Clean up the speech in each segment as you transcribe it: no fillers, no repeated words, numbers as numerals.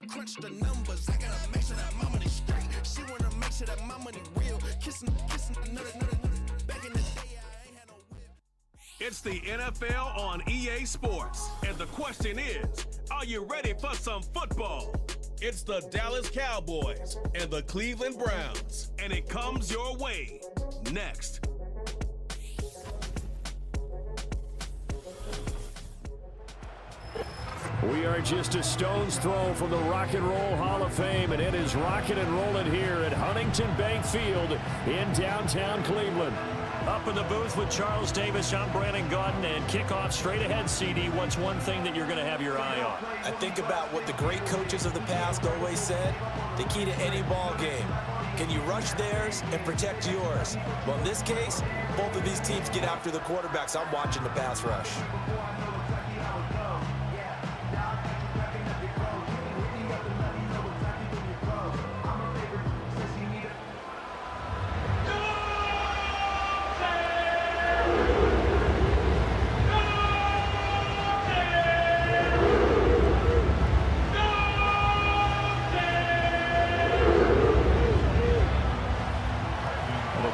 Crunch the numbers, I gotta make sure that my money straight. She wanna make sure that my money real. Kissing another. Back in the day, I ain't had no whip. It's the NFL on EA Sports, and the question is, are you ready for some football? It's the Dallas Cowboys and the Cleveland Browns, and it comes your way next. We are just a stone's throw from the Rock and Roll Hall of Fame, and it is rocking and rolling here at Huntington Bank Field in downtown Cleveland. Up in the booth with Charles Davis, I'm Brandon Gaudin, and kickoff straight ahead, CD. What's one thing that you're going to have your eye on? I think about what the great coaches of the past always said, the key to any ball game. Can you rush theirs and protect yours? Well, in this case, both of these teams get after the quarterbacks. I'm watching the pass rush.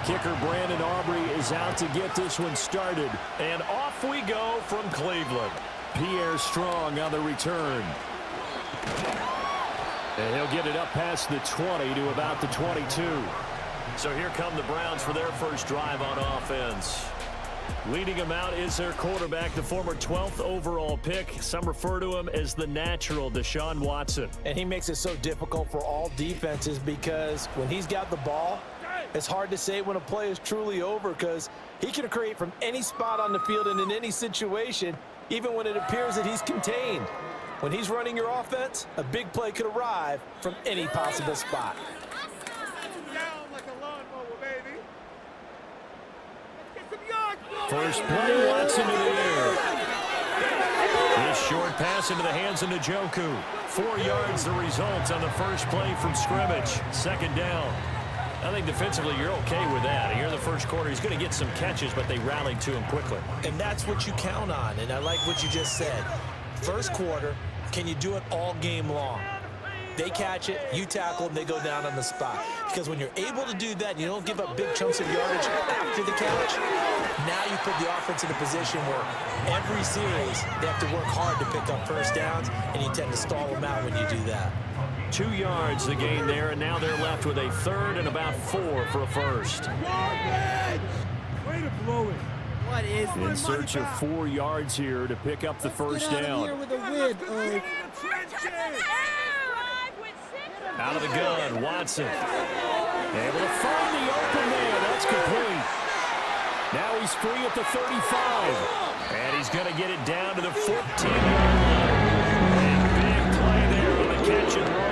Kicker Brandon Aubrey is out to get this one started. And off we go from Cleveland. Pierre Strong on the return. And he'll get it up past the 20 to about the 22. So here come the Browns for their first drive on offense. Leading them out is their quarterback, the former 12th overall pick. Some refer to him as the natural, Deshaun Watson. And he makes it so difficult for all defenses because when he's got the ball, it's hard to say when a play is truly over because he can create from any spot on the field and in any situation, even when it appears that he's contained. When he's running your offense, a big play could arrive from any possible spot. First play, Watson in the air. This short pass into the hands of Njoku. 4 yards the result on the first play from scrimmage. Second down. I think defensively you're okay with that. Here in the first quarter, he's going to get some catches, but they rallied to him quickly. And that's what you count on, and I like what you just said. First quarter, can you do it all game long? They catch it, you tackle them, they go down on the spot. Because when you're able to do that, you don't give up big chunks of yardage after the catch, now you put the offense in a position where every series they have to work hard to pick up first downs, and you tend to stall them out when you do that. 2 yards the gain there, and now they're left with a third and about 4 for a first. Way to blow it. What is in search of 4 yards here to pick up the first down. Out of the gun, Watson. Able to find the open man. That's complete. Now he's free at the 35. And he's going to get it down to the 14-yard line. Big play there on the catch and run.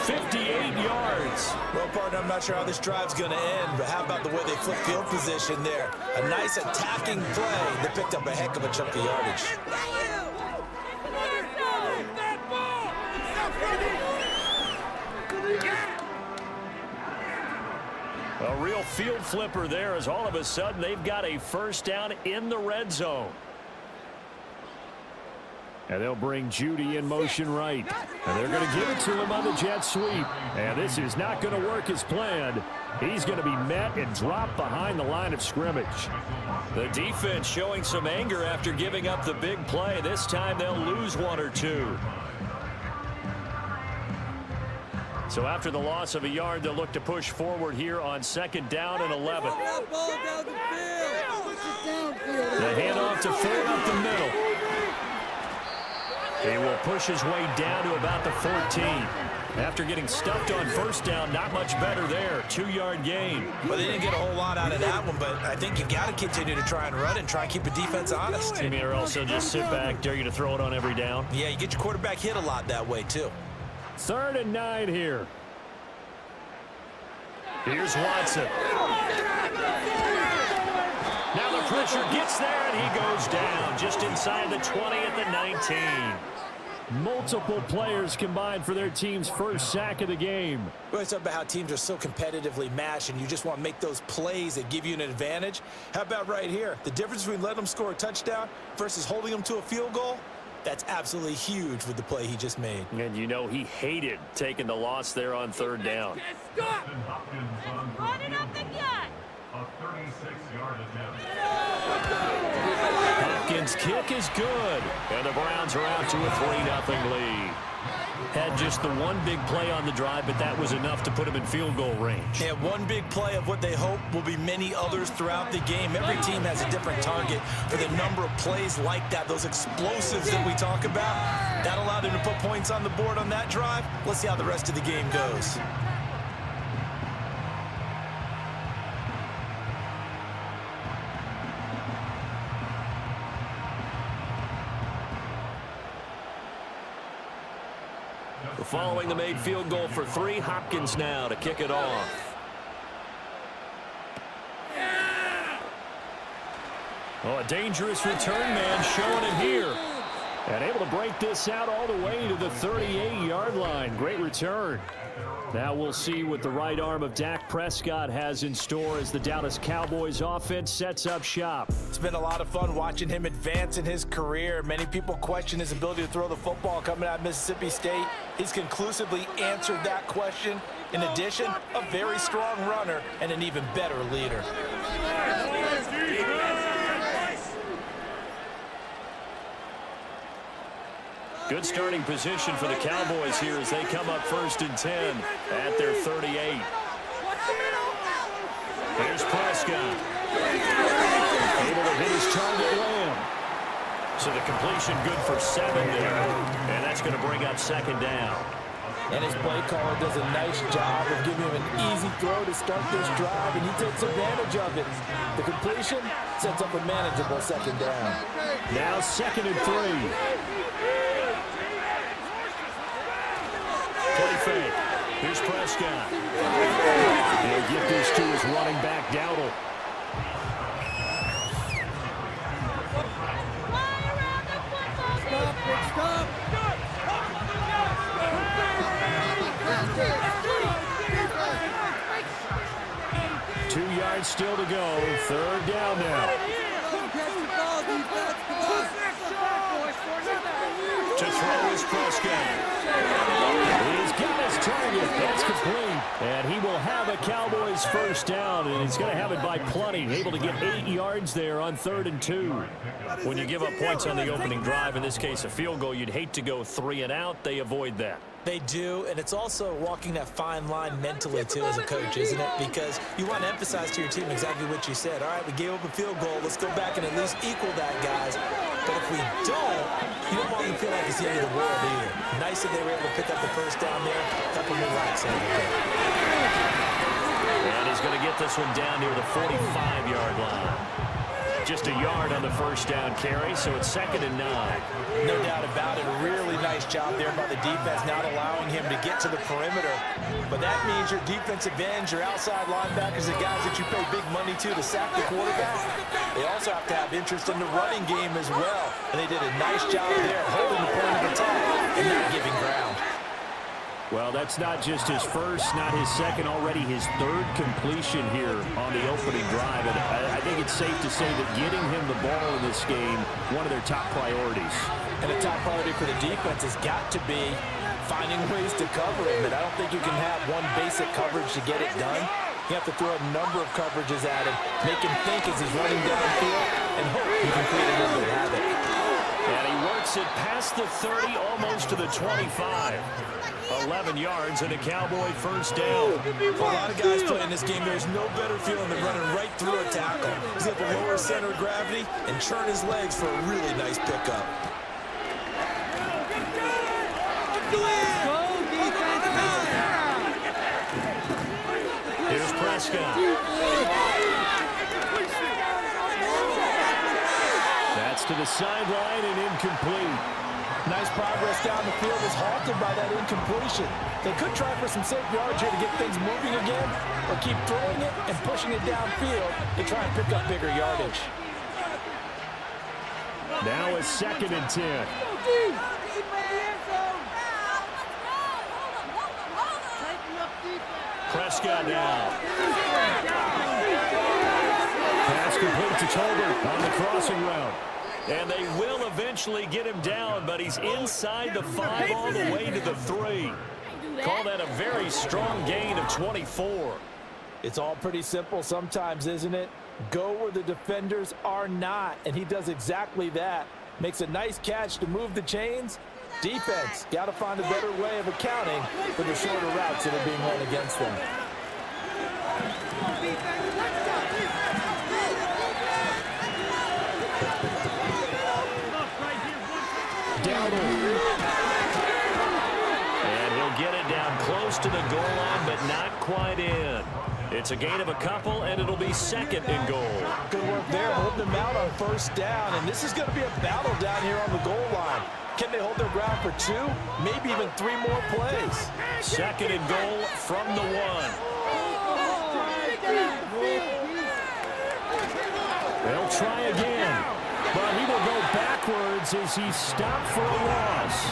58 yards. Well, partner, I'm not sure how this drive's going to end, but how about the way they flip field position there? A nice attacking play that picked up a heck of a chunk of yardage. A real field flipper there as all of a sudden they've got a first down in the red zone. And they'll bring Judy in motion right. And they're going to give it to him on the jet sweep. And this is not going to work as planned. He's going to be met and dropped behind the line of scrimmage. The defense showing some anger after giving up the big play. This time they'll lose 1 or 2. So after the loss of a yard, they'll look to push forward here on second down and 11. The handoff to Ford up the middle. He will push his way down to about the 14. After getting stuffed on first down, not much better there. 2-yard gain. Well, they didn't get a whole lot out of that one, but I think you got to continue to try and run and try and keep the defense honest. You mean or also just sit back, dare you to throw it on every down? Yeah, you get your quarterback hit a lot that way, too. 3rd and 9 here. Here's Watson. Now the pressure gets there, and he goes down just inside the 20 at the 19. Multiple players combined for their team's first sack of the game. We always talk about how teams are so competitively matched, and you just want to make those plays that give you an advantage. How about right here? The difference between letting them score a touchdown versus holding them to a field goal? That's absolutely huge with the play he just made. And you know he hated taking the loss there on third down. Run it up the gut. A 36-yard attempt. Hopkins' kick is good, and the Browns are out to a 3-0 lead. Had just the one big play on the drive, but that was enough to put him in field goal range. Yeah, one big play of what they hope will be many others throughout the game. Every team has a different target for the number of plays like that, those explosives that we talk about. That allowed them to put points on the board on that drive. Let's see how the rest of the game goes. Following the made field goal for 3, Hopkins now to kick it off. Oh, a dangerous return man showing it here. And able to break this out all the way to the 38-yard line. Great return. Now we'll see what the right arm of Dak Prescott has in store as the Dallas Cowboys offense sets up shop. It's been a lot of fun watching him advance in his career. Many people question his ability to throw the football coming out of Mississippi State. He's conclusively answered that question. In addition, a very strong runner and an even better leader. Good starting position for the Cowboys here as they come up 1st and 10 at their 38. Here's Prescott. Able to hit his target Lamb. So the completion good for 7 there. And that's going to bring up 2nd down. And his play caller does a nice job of giving him an easy throw to start this drive, and he takes advantage of it. The completion sets up a manageable 2nd down. Now 2nd and 3. Play fake. Here's Prescott. He'll get this to his running back, Dowdle. Stop. 2 yards still to go. 3rd down now. To throw is Prescott. He's got his target. That's complete. And he will have a Cowboys 1st down, and he's going to have it by plenty. Able to get 8 yards there on 3rd and 2. When you give up points on the opening drive, in this case a field goal, you'd hate to go 3 and out. They avoid that. They do, and it's also walking that fine line mentally, too, as a coach, isn't it? Because you want to emphasize to your team exactly what you said. All right, we gave up a field goal. Let's go back and at least equal that, guys. But if we don't, you don't want them to feel like it's the end of the world either. Nice that they were able to pick up the 1st down there. Help them relax a little bit. And he's going to get this one down near the 45-yard line. Just a yard on the 1st down carry, so it's 2nd and 9. No doubt about it. A really nice job there by the defense, not allowing him to get to the perimeter. But that means your defensive ends, your outside linebackers, the guys that you pay big money to sack the quarterback, they also have to have interest in the running game as well. And they did a nice job there holding the point of attack and not giving ground. Well, that's not just his first, not his second, already his 3rd completion here on the opening drive. And I think it's safe to say that getting him the ball in this game, one of their top priorities. And the top priority for the defense has got to be finding ways to cover him. And I don't think you can have one basic coverage to get it done. You have to throw a number of coverages at him, make him think as he's running downfield, and hope he can create a little bit of havoc. And he works it past the 30, almost to the 25. 11 yards and a Cowboy 1st down. For a lot of guys playing this game, there's no better feeling than running right through a tackle. He's able to lower his center of gravity and churn his legs for a really nice pickup. Here's Prescott. That's to the sideline and incomplete. Nice progress down the field is halted by that incompletion. They could try for some safe yards here to get things moving again, or keep throwing it and pushing it downfield to try and pick up bigger yardage. Now a 2nd and 10. Prescott now. Pass complete to Tolbert on the crossing route. And they will eventually get him down, but he's inside the 5 all the way to the 3. Call that a very strong gain of 24. It's all pretty simple sometimes, isn't it? Go where the defenders are not, and he does exactly that. Makes a nice catch to move the chains. Defense, got to find a better way of accounting for the shorter routes that are being run against them. And he'll get it down close to the goal line, but not quite in. It's a gain of a couple, and it'll be second and goal. Good work there, holding them out on first down, and this is going to be a battle down here on the goal line. Can they hold their ground for 2, maybe even 3 more plays? Second and goal from the 1. They'll try again, but he will go backwards as he stopped for a loss.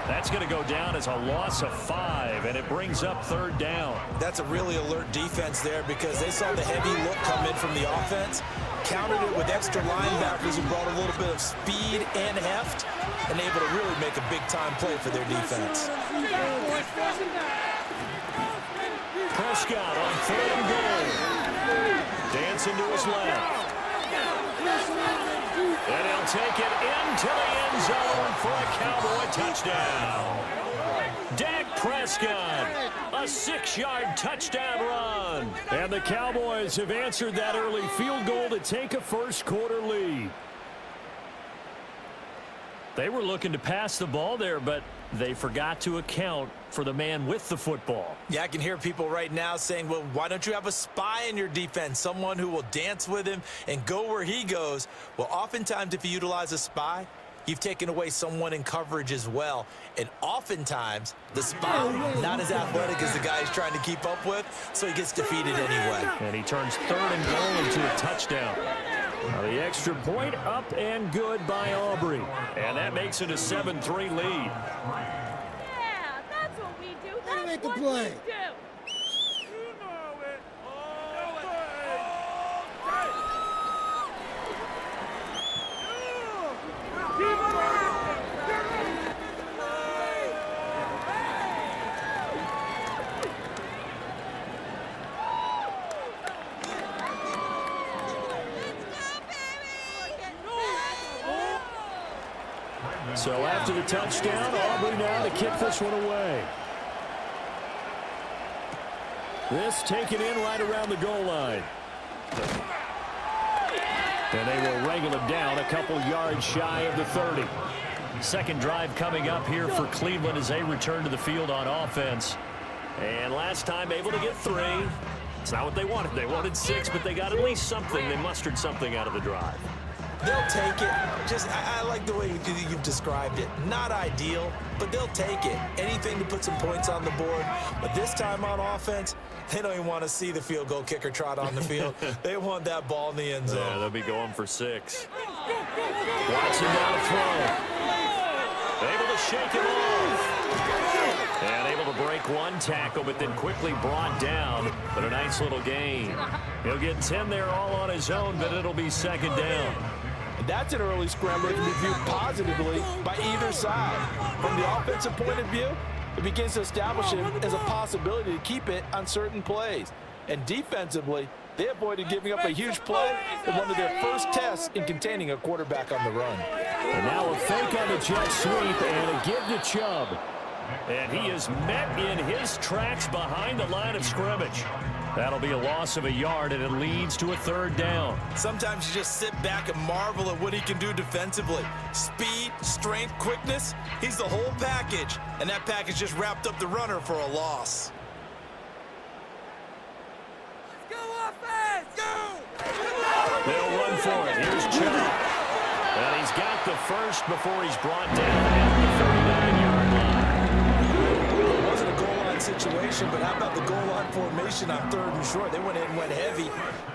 That's going to go down as a loss of 5, and it brings up third down. That's a really alert defense there because they saw the heavy look come in from the offense, countered it with extra linebackers who brought a little bit of speed and heft, and able to really make a big-time play for their defense. Prescott on third and goal. Dancing to his left. And he'll take it into the end zone for a Cowboy touchdown. Dak Prescott, a 6-yard touchdown run. And the Cowboys have answered that early field goal to take a first-quarter lead. They were looking to pass the ball there, but they forgot to account for the man with the football. Yeah, I can hear people right now saying, well, why don't you have a spy in your defense, someone who will dance with him and go where he goes? Well, oftentimes if you utilize a spy, you've taken away someone in coverage as well. And oftentimes, the spy, not as athletic as the guy he's trying to keep up with, so he gets defeated anyway. And he turns third and goal into a touchdown. Now the extra point up and good by Aubrey. And that makes it a 7-3 lead. Yeah, that's what we do. That's what we do. So after the touchdown, Aubrey now to kick this one away. This taken in right around the goal line. And they will wrangle him down a couple yards shy of the 30. Second drive coming up here for Cleveland as they return to the field on offense. And last time able to get 3. It's not what they wanted. They wanted 6, but they got at least something. They mustered something out of the drive. They'll take it. Just, I like the way you've described it. Not ideal, but they'll take it. Anything to put some points on the board. But this time on offense, they don't even want to see the field goal kicker trot on the field. They want that ball in the end zone. Yeah, they'll be going for 6. Watson down to throw. Able to shake him off. And able to break one tackle, but then quickly brought down. But a nice little gain. He'll get 10 there all on his own, but it'll be second down. That's an early scrambler that can be viewed positively by either side. From the offensive point of view, it begins to establish it as a possibility to keep it on certain plays. And defensively, they avoided giving up a huge play in one of their first tests in containing a quarterback on the run. And now a fake on the jet sweep and a give to Chubb. And he is met in his tracks behind the line of scrimmage. That'll be a loss of a yard, and it leads to a third down. Sometimes you just sit back and marvel at what he can do defensively. Speed, strength, quickness, he's the whole package. And that package just wrapped up the runner for a loss. Let's go offense! Go! They'll run for it. Here's Chubb. And he's got the first before he's brought down at the 39-yard line. It wasn't a goal line situation, but how about the goal line formation on third and short? They went in and went heavy.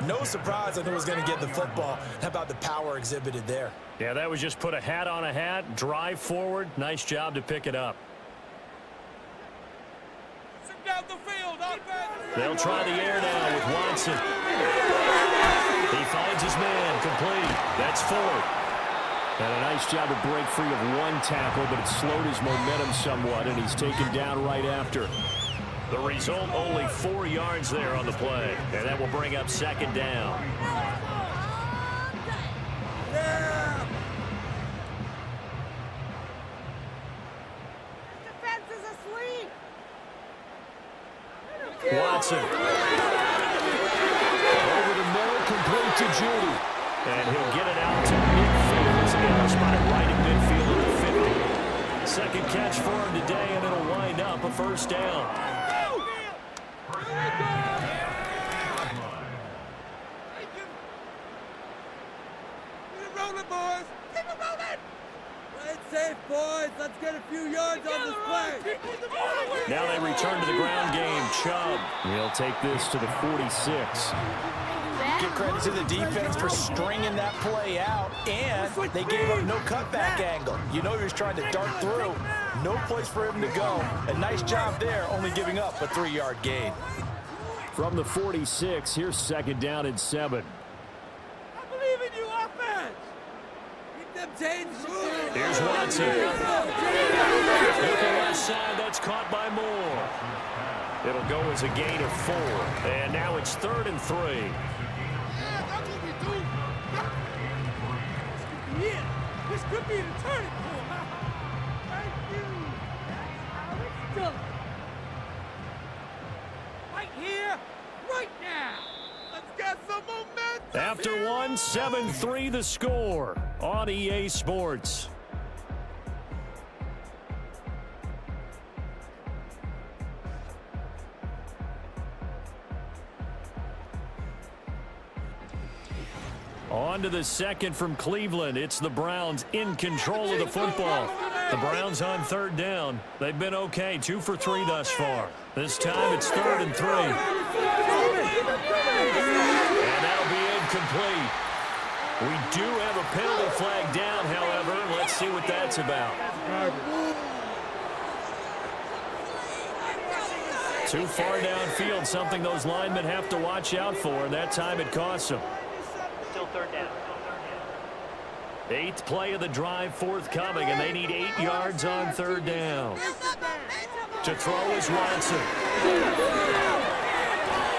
No surprise I knew it was going to get the football. How about the power exhibited there? Yeah, that was just put a hat on a hat, drive forward. Nice job to pick it up. Down the field, offense! They'll try the air now with Watson. He finds his man complete. That's Ford. And a nice job to break free of one tackle, but it slowed his momentum somewhat, and he's taken down right after. The result, only 4 yards there on the play, and that will bring up second down. Yeah. Defense is asleep. Watson. Over the middle, complete to Judy. And he'll get it out to midfield, and he'll spot it right in midfield at the 50. Second catch for him today, and it'll wind up a first down. Safe, boys. Let's get a few yards on this play. Now they return to the ground game. Chubb. He'll take this to the 46. Give credit to the defense for stringing that play out, and they gave up no cutback angle. You know he was trying to dart through. No place for him to go. A nice job there, only giving up a 3-yard gain. From the 46, here's second down and 7. I believe in you, offense. Keep them chains moving. Here's Watson. With the left side, that's caught by Moore. It'll go as a gain of 4. And now it's 3rd and 3. Yeah, that's what we do. This could be the turning point. Thank you. Right here, right now. Let's get some momentum. After 1, 7-3 the score on EA Sports. On to the second from Cleveland. It's the Browns in control of the football. The Browns on 3rd down. They've been okay, 2 for 3 thus far. This time it's 3rd and 3. And that'll be incomplete. We do have a penalty flag down, however. Let's see what that's about. Too far downfield, something those linemen have to watch out for, and that time it costs them. Still 3rd down. 8th play of the drive forthcoming, and they need 8 yards on 3rd down. To throw is Watson.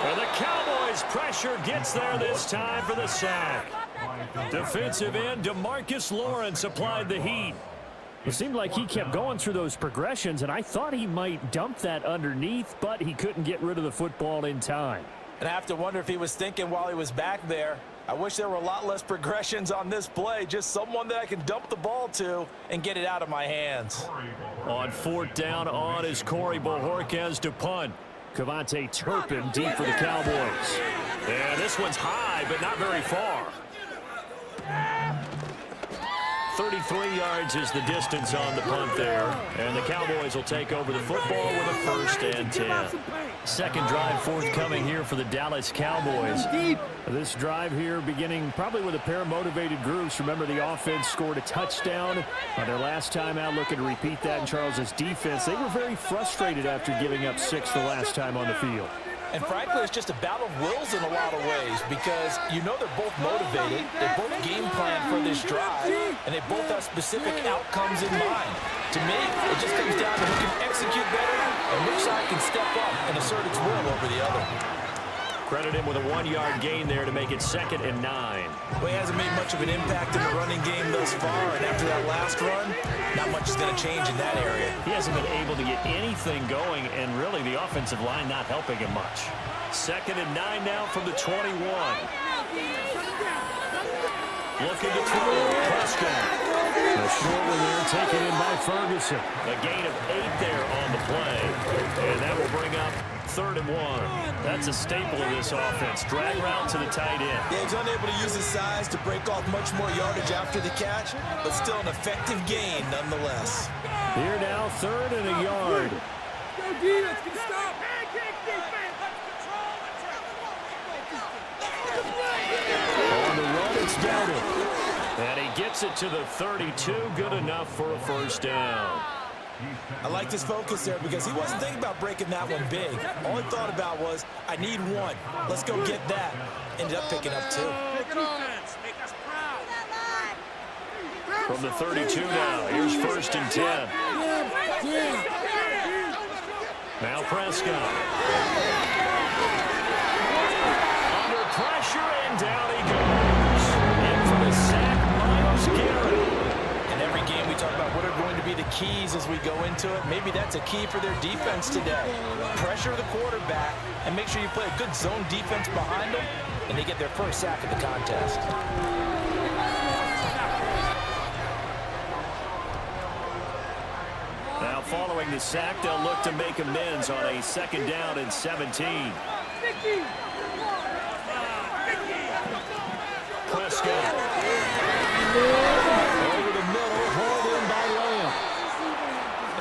And the Cowboys pressure gets there this time for the sack. Defensive end DeMarcus Lawrence applied the heat. It seemed like he kept going through those progressions, and I thought he might dump that underneath, but he couldn't get rid of the football in time. And I have to wonder if he was thinking while he was back there, I wish there were a lot less progressions on this play, just someone that I can dump the ball to and get it out of my hands. On 4th down, on is Corey Bojorquez to punt. Cavante Turpin deep for the Cowboys. And this one's high, but not very far. 33 yards is the distance on the punt there. And the Cowboys will take over the football with a 1st and 10. Second drive forthcoming here for the Dallas Cowboys. This drive here beginning probably with a pair of motivated groups. Remember, the offense scored a touchdown on their last time out, looking to repeat that in Charles's defense. They were very frustrated after giving up 6 the last time on the field. And frankly, it's just a battle of wills in a lot of ways because you know they're both motivated, they both game plan for this drive, and they both have specific outcomes in mind. To me, it just comes down to who can execute better and which side can step up and assert its will over the other. Credit him with a 1-yard gain there to make it 2nd and 9. Well, he hasn't made much of an impact in the running game thus far, and after that last run, not much is going to change in that area. He hasn't been able to get anything going, and really the offensive line not helping him much. 2nd and 9 now from the 21. Looking to throw. Prescott. The short one there taken in by Ferguson. A gain of 8 there on the play. And that will bring up 3rd and 1. That's a staple of this offense. Drag route to the tight end. Yeah, he's unable to use his size to break off much more yardage after the catch, but still an effective gain nonetheless. Here now, 3rd and a yard. Go D, let's get stopped. On the run, it's Dowdle. And he gets it to the 32. Good enough for a 1st down. I liked his focus there because he wasn't thinking about breaking that one big. All he thought about was, I need 1. Let's go get that. Ended up picking up 2. Make us proud. From the 32 now, here's 1st and 10. Now Prescott. Under pressure, and down he goes. In for the sack, Myles Garrett. In every game we talk about what are going to be the keys as we go into it. Maybe that's a key for their defense today. Pressure the quarterback and make sure you play a good zone defense behind them, and they get their first sack of the contest. Now following the sack, they'll look to make amends on a 2nd down and 17. Prescott. Over the middle, hauled in by Lamb.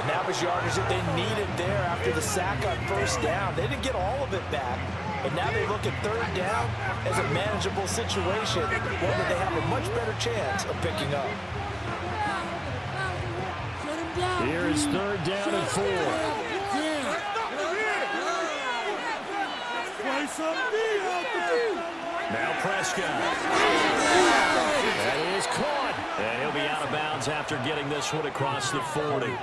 And that was yardage that they needed there after the sack on 1st down. They didn't get all of it back, but now they look at 3rd down as a manageable situation, one that they have a much better chance of picking up. Here is 3rd down and 4. Now Prescott. That is caught. And he'll be out of bounds after getting this one across the 40.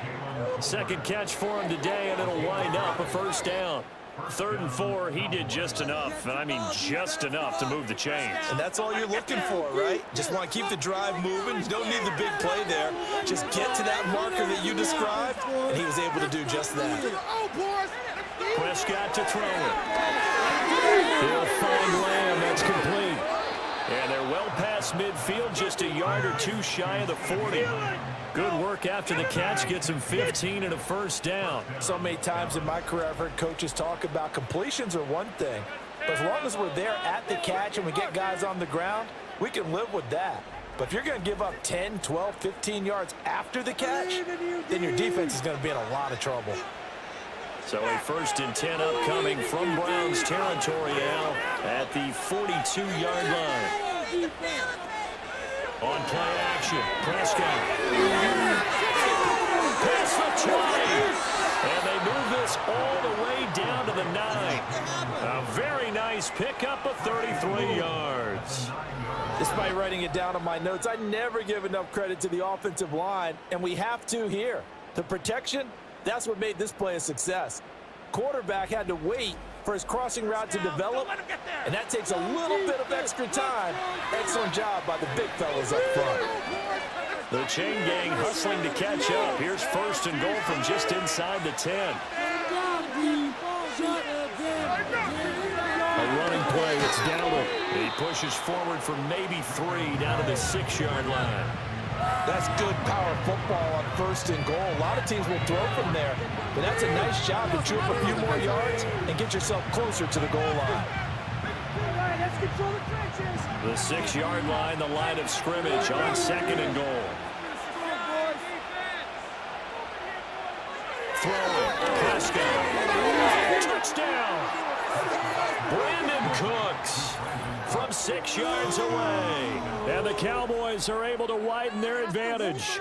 2nd catch for him today, and it'll wind up a 1st down. 3rd and 4, he did just enough, and I mean just enough to move the chains. And that's all you're looking for, right? Just want to keep the drive moving. You don't need the big play there. Just get to that marker that you described, and he was able to do just that. Prescott to throw it. He'll find Lamb. That's complete. And they're well past midfield, just a yard or two shy of the 40. Good work after the catch, gets him 15 and a 1st down. So many times in my career I've heard coaches talk about completions are one thing, but as long as we're there at the catch and we get guys on the ground, we can live with that. But if you're going to give up 10, 12, 15 yards after the catch, then your defense is going to be in a lot of trouble. So a 1st and 10 upcoming from Browns territory now at the 42-yard line. On play action, Prescott. Pass the 20. And they move this all the way down to the 9. A very nice pickup of 33 yards. Despite writing it down on my notes, I never give enough credit to the offensive line, and we have to here. The protection, that's what made this play a success. Quarterback had to wait for his crossing route to develop, and that takes a little bit of extra time. Excellent job by the big fellas up front. The chain gang hustling to catch up. Here's 1st and goal from just inside the 10. A running play, it's Dowdle. He pushes forward for maybe 3 down to the 6-yard line. That's good power football on 1st and goal. A lot of teams will throw from there, but that's a nice job to chew up a few more yards and get yourself closer to the goal line. Let's control the trenches. The 6-yard line, the line of scrimmage on 2nd and goal. Throwing, Prescott. Touchdown! Brandon Cooks from 6 yards away. And the Cowboys are able to widen their advantage.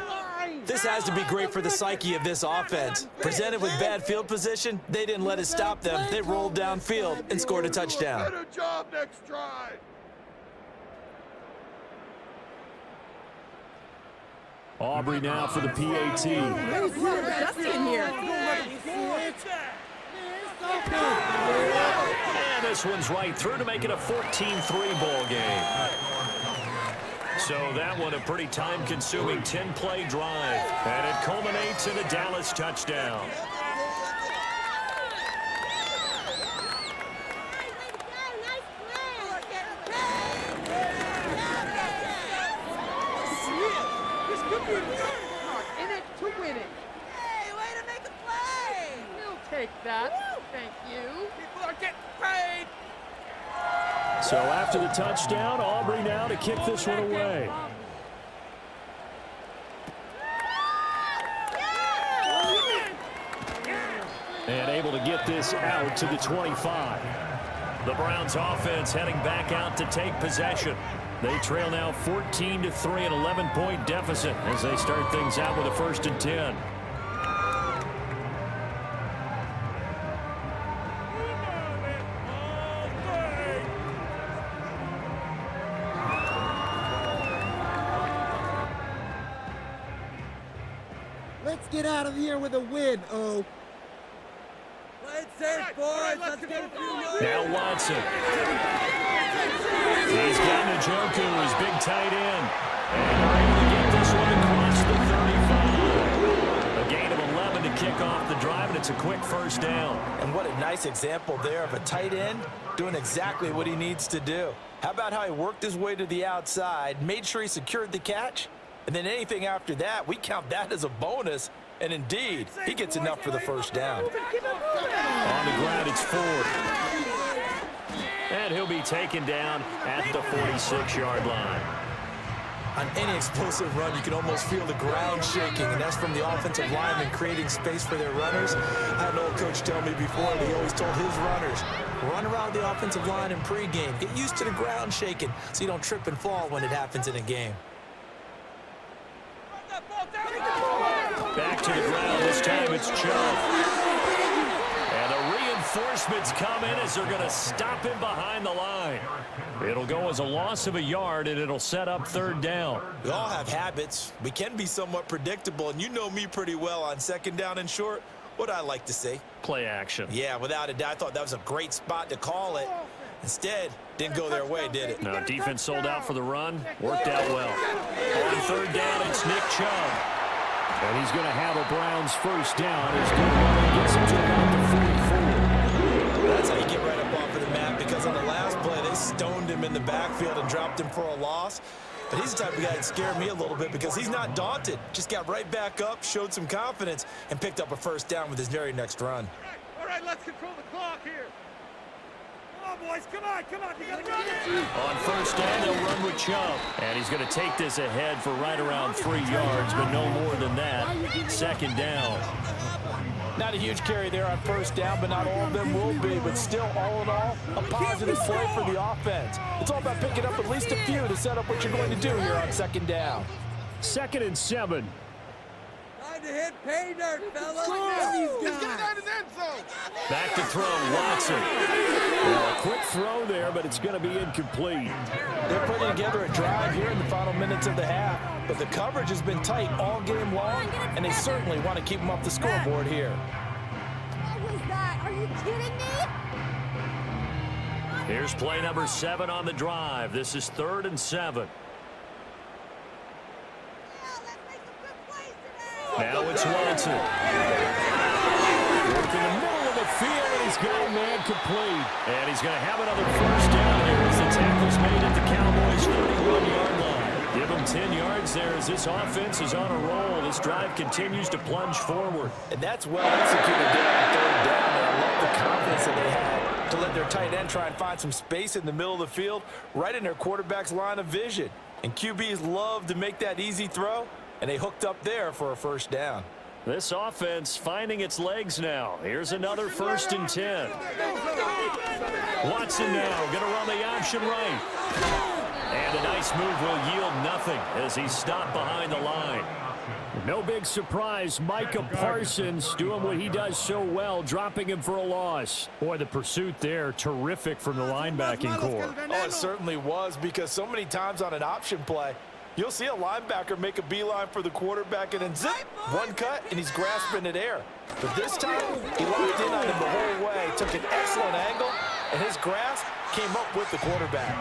This has to be great for the psyche of this offense. Presented with bad field position, they didn't let it stop them. They rolled downfield and scored a touchdown. Better job next drive. Aubrey now for the PAT. And this one's right through to make it a 14-3 ball game. So that one a pretty time-consuming 10-play drive. And it culminates in a Dallas touchdown. This could be in it to win it. Hey, way to make a play! We'll take that. Thank you. People are getting paid. So after the touchdown, Aubrey now to kick this one away. And able to get this out to the 25. The Browns offense heading back out to take possession. They trail now 14-3, an 11-point deficit as they start things out with a 1st and 10. Let's get out of here with a win, oh. Play it safe, boys. Let's get a few yards. Now Watson. He's got Njoku, his big tight end. And they're able to get this one across the 35. A gain of 11 to kick off the drive, and it's a quick first down. And what a nice example there of a tight end doing exactly what he needs to do. How about how he worked his way to the outside, made sure he secured the catch, and then anything after that, we count that as a bonus. And indeed, he gets enough for the first down. On the ground, it's Ford. And he'll be taken down at the 46-yard line. On any explosive run, you can almost feel the ground shaking, and that's from the offensive linemen creating space for their runners. I had an old coach tell me before that he always told his runners, run around the offensive line in pregame. Get used to the ground shaking so you don't trip and fall when it happens in a game. Back to the ground. This time it's Chubb. And the reinforcements come in as they're going to stop him behind the line. It'll go as a loss of a yard, and it'll set up third down. We all have habits. We can be somewhat predictable, and you know me pretty well on second down and short. What I like to say? Play action. Yeah, without a doubt. I thought that was a great spot to call it. Instead, didn't go their way, did it? No, defense sold out for the run. Worked out well. On third down, it's Nick Chubb. And he's going to have a Browns first down. His good run gets him to about the 44. That's how you get right up off of the map, because on the last play, they stoned him in the backfield and dropped him for a loss. But he's the type of guy that scared me a little bit because he's not daunted. Just got right back up, showed some confidence, and picked up a first down with his very next run. All right, let's control the clock here. Come on, boys, come on, you gotta run it. On first down, they'll run with Chubb. And he's going to take this ahead for right around 3 yards, but no more than that. Second down. Not a huge carry there on first down, but not all of them will be. But still, all in all, a positive play for the offense. It's all about picking up at least a few to set up what you're going to do here on second down. 2nd and 7. Time to hit pay dirt, fellas. Back to throw, Watson. Well, a quick throw there, but it's going to be incomplete. They're putting together a drive here in the final minutes of the half, but the coverage has been tight all game long, and they certainly want to keep them off the scoreboard here. What was that? Are you kidding me? Here's play number 7 on the drive. This is 3rd and 7. Now it's Watson. Work in the middle of the field, and he's got a man complete. And he's going to have another first down here as the tackle's made at the Cowboys' 31-yard line. Give him 10 yards there as this offense is on a roll. This drive continues to plunge forward. And that's well executed there on third down. And I love the confidence that they had to let their tight end try and find some space in the middle of the field, right in their quarterback's line of vision. And QBs love to make that easy throw, and they hooked up there for a first down. This offense finding its legs now. Here's another 1st and 10. Watson now going to run the option right. And a nice move will yield nothing as he's stopped behind the line. No big surprise, Micah Parsons doing what he does so well, dropping him for a loss. Boy, the pursuit there, terrific from the linebacking core. Oh, it certainly was, because so many times on an option play, you'll see a linebacker make a beeline for the quarterback and then zip, one cut, and he's grasping at air. But this time, he locked in on him the whole way, took an excellent angle, and his grasp came up with the quarterback.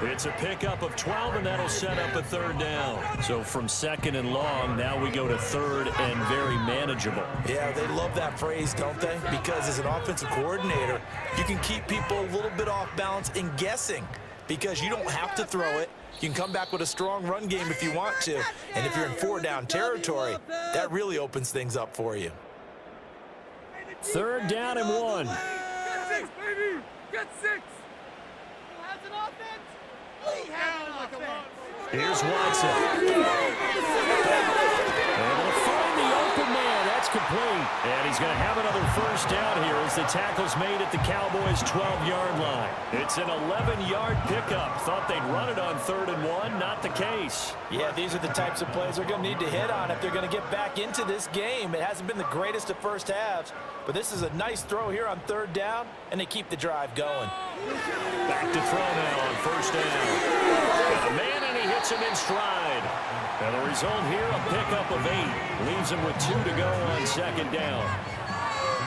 It's a pickup of 12, and that'll set up a third down. So from 2nd and long, now we go to 3rd and very manageable. Yeah, they love that phrase, don't they? Because as an offensive coordinator, you can keep people a little bit off balance and guessing, because you don't have to throw it. You can come back with a strong run game if you want to. And if you're in 4-down territory, that really opens things up for you. 3rd down and 1. Get 6, baby! Get 6! Who has an offense? We have an offense! Here's Watson. Able to find the open man. That's complete. And he's going to have another first down here as the tackle's made at the Cowboys' 12-yard line. It's an 11-yard pickup. Thought they'd run it on 3rd and 1. Not the case. Yeah, these are the types of plays they're going to need to hit on if they're going to get back into this game. It hasn't been the greatest of first halves, but this is a nice throw here on 3rd down, and they keep the drive going. Back to throw now on 1st down. Got a man, and he hits him in stride. And the result here, a pickup of 8. Leaves him with 2 to go on second down.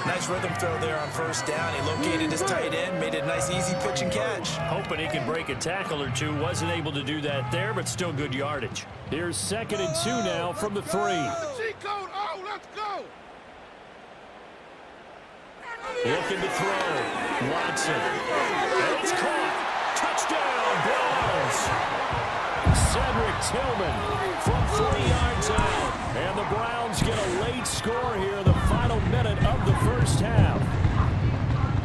Nice rhythm throw there on first down. He located his tight end, made it a nice, easy pitch and catch. Hoping he can break a tackle or two. Wasn't able to do that there, but still good yardage. Here's 2nd and 2 now from the 3. G-code, oh, let's go! Looking to throw. Watson. And it's caught. Touchdown, Browns. Cedric Tillman from 40 yards out. And the Browns get a late score here in the final minute of the first half.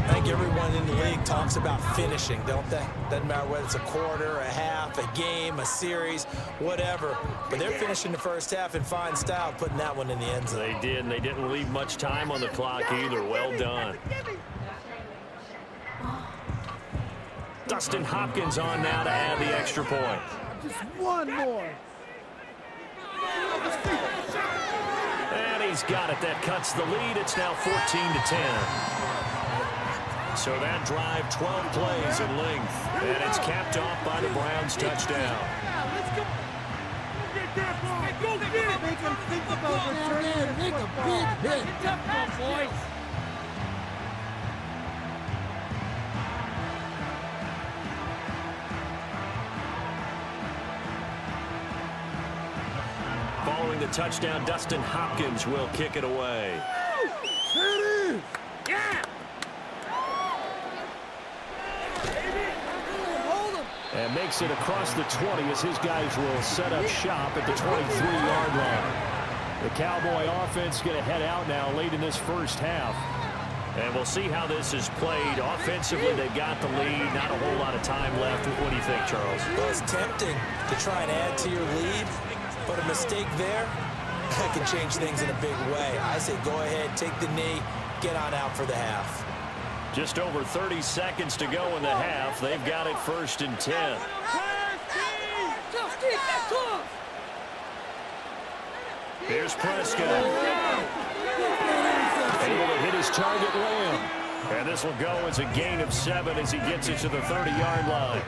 I think everyone in the league talks about finishing, don't they? Doesn't matter whether it's a quarter, a half, a game, a series, whatever. But they're finishing the first half in fine style, putting that one in the end zone. They did, and they didn't leave much time on the clock either. Well done. Dustin Hopkins on now to add the extra point. Just one more. And he's got it. That cuts the lead. It's now 14-10. So that drive, 12 plays in length. And it's capped off by the Browns' touchdown. Let's go. Get that ball. Go get it. Make him think about returning. Make a big hit. Get that ball, boys. Following the touchdown, Dustin Hopkins will kick it away. Yeah. And makes it across the 20 as his guys will set up shop at the 23-yard line. The Cowboy offense going to head out now late in this first half. And we'll see how this is played. Offensively, they've got the lead. Not a whole lot of time left. What do you think, Charles? Well, it's tempting to try and add to your lead, but a mistake there that can change things in a big way. I say go ahead, take the knee, get on out for the half. Just over 30 seconds to go in the half. They've got it 1st and 10. Here's Prescott. Able to hit his target, Lamb. And this will go as a gain of 7 as he gets it to the 30-yard line.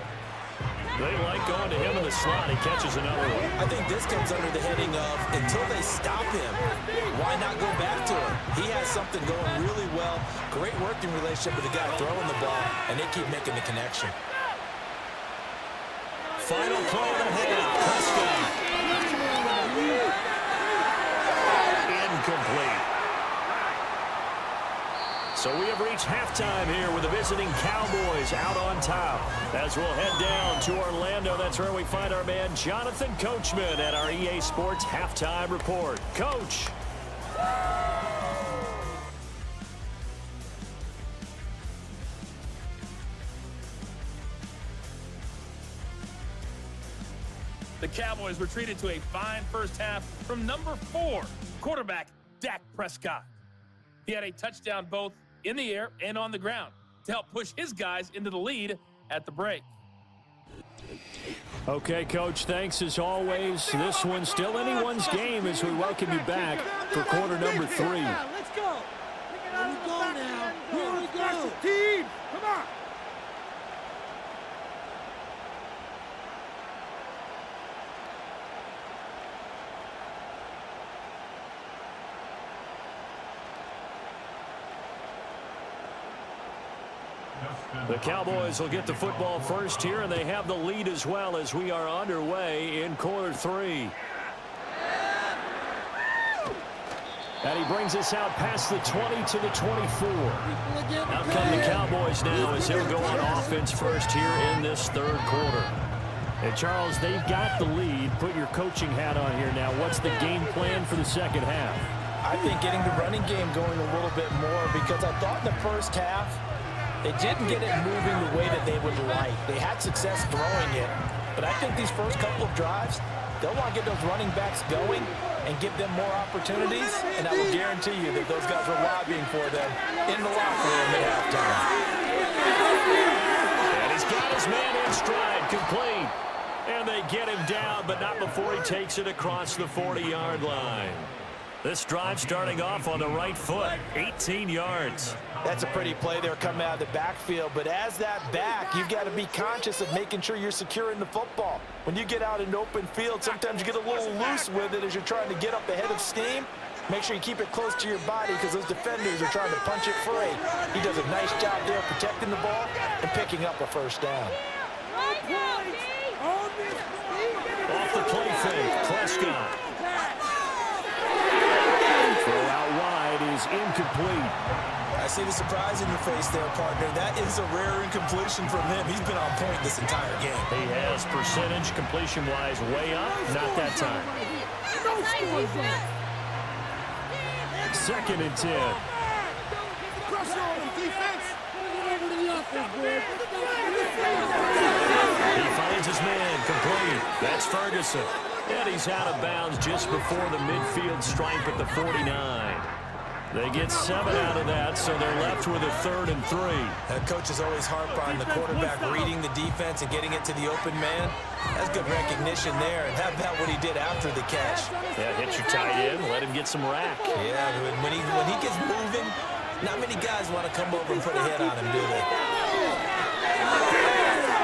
They like going to him in the slot. He catches another one. I think this comes under the heading of until they stop him, why not go back to him? He has something going really well. Great working relationship with the guy throwing the ball, and they keep making the connection. Final play of the half. Prescott. Incomplete. So we have reached halftime here with the visiting Cowboys out on top. As we'll head down to Orlando, that's where we find our man Jonathan Coachman at our EA Sports Halftime Report. Coach. The Cowboys retreated to a fine first half from number 4, quarterback Dak Prescott. He had a touchdown both in the air and on the ground to help push his guys into the lead at the break. Okay, Coach, thanks as always. This one's still anyone's game as we welcome you back for quarter number 3. Let's go. Here we go now. Here we go. Team, come on. The Cowboys will get the football first here, and they have the lead as well as we are underway in quarter 3. And he brings us out past the 20 to the 24. Out come the Cowboys now as they'll go on offense first here in this third quarter. And Charles, they've got the lead. Put your coaching hat on here now. What's the game plan for the second half? I think getting the running game going a little bit more, because I thought in the first half they didn't get it moving the way that they would like. They had success throwing it, but I think these first couple of drives, they'll want to get those running backs going and give them more opportunities, and I will guarantee you that those guys were lobbying for them in the locker room at halftime. And he's got his man in stride, complete. And they get him down, but not before he takes it across the 40-yard line. This drive starting off on the right foot, 18 yards. That's a pretty play there coming out of the backfield, but as that back, you've got to be conscious of making sure you're securing the football. When you get out in open field, sometimes you get a little loose with it as you're trying to get up ahead of steam. Make sure you keep it close to your body because those defenders are trying to punch it free. He does a nice job there protecting the ball and picking up a first down. Off the play fake, Prescott. Throw out wide is incomplete. I see the surprise in your face there, partner. That is a rare incompletion from him. He's been on point this entire game. He has percentage completion-wise way up. Not that time. Second and 10. Pressure on him, defense. He finds his man, complete. That's Ferguson. And he's out of bounds just before the midfield stripe at the 49. They get 7 out of that, so they're left with a 3rd and 3. Coaches always harp on the quarterback reading the defense and getting it to the open man. That's good recognition there, and how about what he did after the catch? Yeah, hit your tight end, let him get some rack. Yeah, when he gets moving, not many guys want to come over and put a hit on him, do they?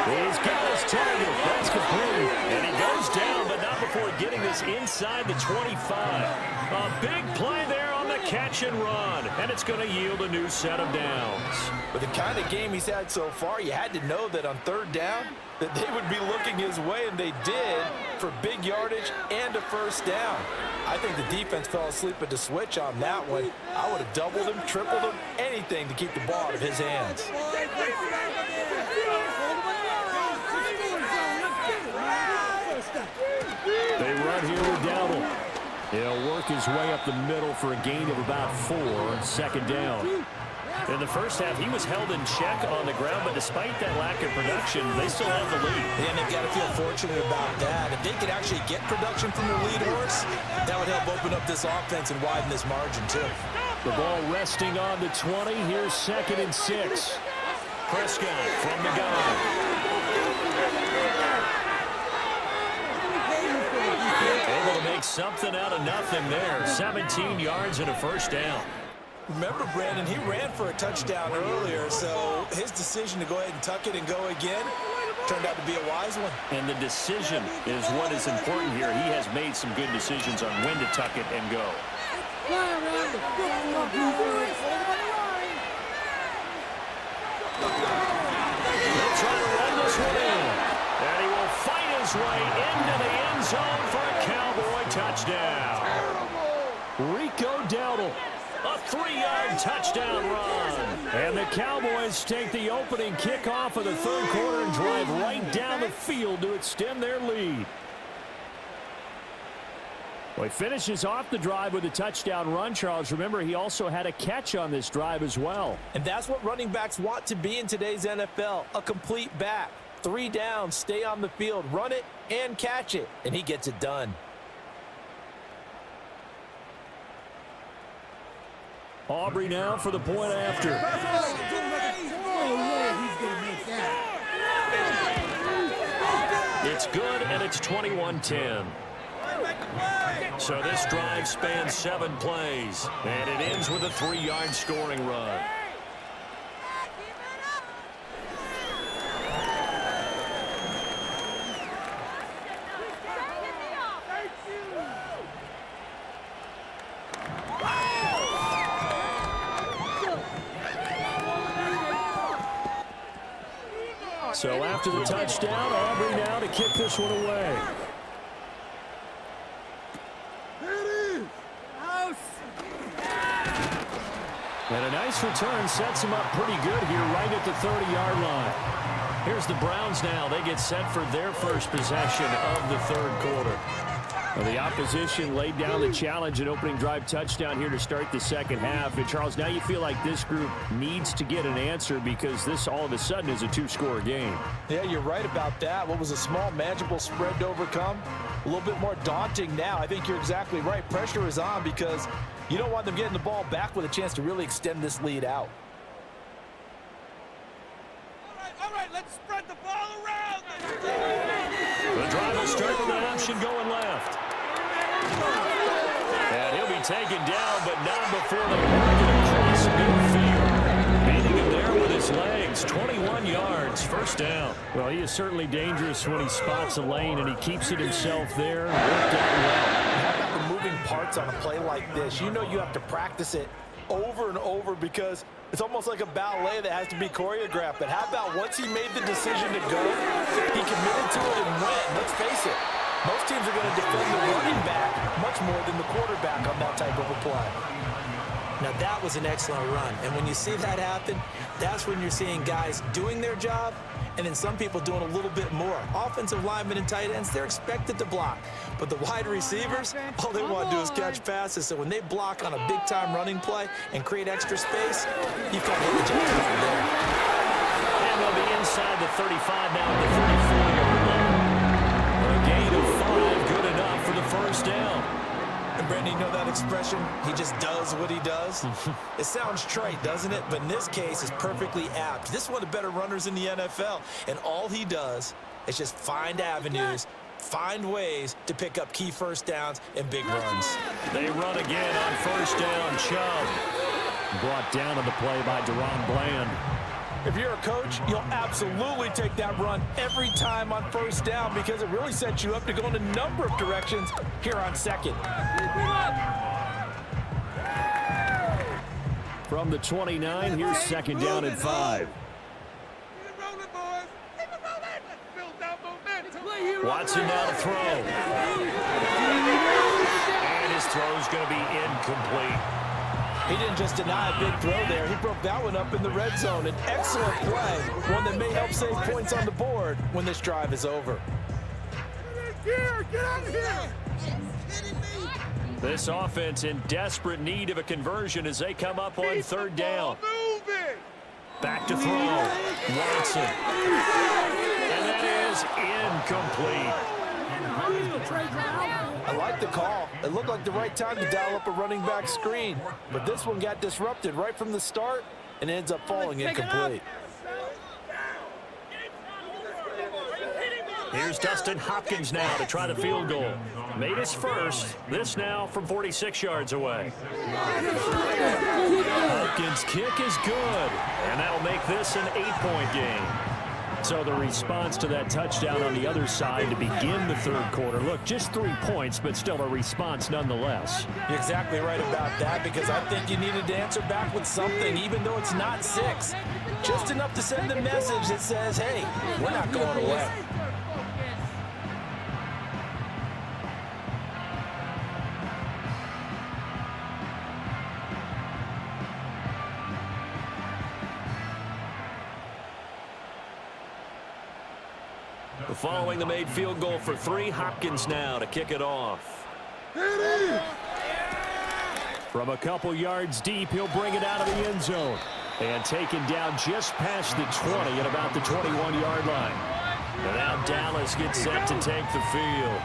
He's got his target. That's complete. And he goes down, but not before getting this inside the 25. A big play there on the catch and run. And it's going to yield a new set of downs. With the kind of game he's had so far, you had to know that on 3rd down, that they would be looking his way, and they did, for big yardage and a first down. I think the defense fell asleep at the switch on that one. I would have doubled him, tripled him, anything to keep the ball out of his hands. They run here with Dowdle. He'll work his way up the middle for a gain of about 4, 2nd down. In the first half, he was held in check on the ground, but despite that lack of production, they still have the lead. And they've got to feel fortunate about that. If they could actually get production from their lead horse, that would help open up this offense and widen this margin, too. The ball resting on the 20. Here's 2nd and 6. Prescott from the gun. Able to make something out of nothing there. 17 yards and a first down. Remember, Brandon, he ran for a touchdown earlier, so his decision to go ahead and tuck it and go again turned out to be a wise one. And the decision is what is important here. He has made some good decisions on when to tuck it and go. They'll try to run this one in. And he will fight his way into the end zone for a Cowboy touchdown. Rico Dowdle. A 3-yard touchdown run. And the Cowboys take the opening kickoff of the 3rd quarter and drive right down the field to extend their lead. Well, he finishes off the drive with a touchdown run, Charles. Remember, he also had a catch on this drive as well. And that's what running backs want to be in today's NFL, a complete back. 3 downs, stay on the field, run it, and catch it. And he gets it done. Aubrey now for the point after. It's good, and it's 21-10. So this drive spans 7 plays, and it ends with a 3-yard scoring run. So after the touchdown, Aubrey now to kick this one away. And a nice return sets him up pretty good here right at the 30-yard line. Here's the Browns now. They get set for their first possession of the 3rd quarter. Well, the opposition laid down the challenge, an opening drive touchdown here to start the 2nd half. And, Charles, now you feel like this group needs to get an answer because this all of a sudden is a 2-score game. Yeah, you're right about that. What was a small, manageable spread to overcome? A little bit more daunting now. I think you're exactly right. Pressure is on because you don't want them getting the ball back with a chance to really extend this lead out. All right, let's spread the ball around. The drive will start with an option going left. And he'll be taken down, but not before they work it across midfield. Beating him there with his legs. 21 yards, first down. Well, he is certainly dangerous when he spots a lane, and he keeps it himself there. Worked out well. How about the moving parts on a play like this? You know you have to practice it over and over because it's almost like a ballet that has to be choreographed. But how about once he made the decision to go, he committed to it and went. Let's face it, most teams are going to defend the running back much more than the quarterback on that type of a play. Now, that was an excellent run. And when you see that happen, that's when you're seeing guys doing their job and then some people doing a little bit more. Offensive linemen and tight ends, they're expected to block. But the wide receivers, all they want to do is catch passes. So when they block on a big-time running play and create extra space, you've got to hit the jackpot there. And they'll be inside the 35 now at the 34-yard line. A gain of 5, good enough for the first down. And Brandon, you know that expression? He just does what he does? It sounds trite, doesn't it? But in this case, it's perfectly apt. This is one of the better runners in the NFL. And all he does is just find avenues, find ways to pick up key first downs and big runs. They run again on first down. Chubb brought down on the play by Deron Bland. If you're a coach, you'll absolutely take that run every time on first down because it really sets you up to go in a number of directions here on second. From the 29, here's second down and 5. Watson now to throw. And his throw's going to be incomplete. He didn't just deny a big throw there. He broke that one up in the red zone. An excellent play, one that may help save points on the board when this drive is over. Get out of here! This offense in desperate need of a conversion as they come up on third down. Back to throw. Watson. And that is incomplete. I like the call. It looked like the right time to dial up a running back screen. But this one got disrupted right from the start and ends up falling incomplete. Here's Dustin Hopkins now to try the field goal. Made his first. This now from 46 yards away. Hopkins' kick is good. And that'll make this an 8-point game. So the response to that touchdown on the other side to begin the third quarter. Look, just 3 points, but still a response nonetheless. You're exactly right about that because I think you needed to answer back with something, even though it's not 6. Just enough to send a message that says, hey, we're not going away. Following the made field goal for 3, Hopkins now to kick it off. From a couple yards deep, he'll bring it out of the end zone. And taken down just past the 20 at about the 21-yard line. And now Dallas gets set to take the field.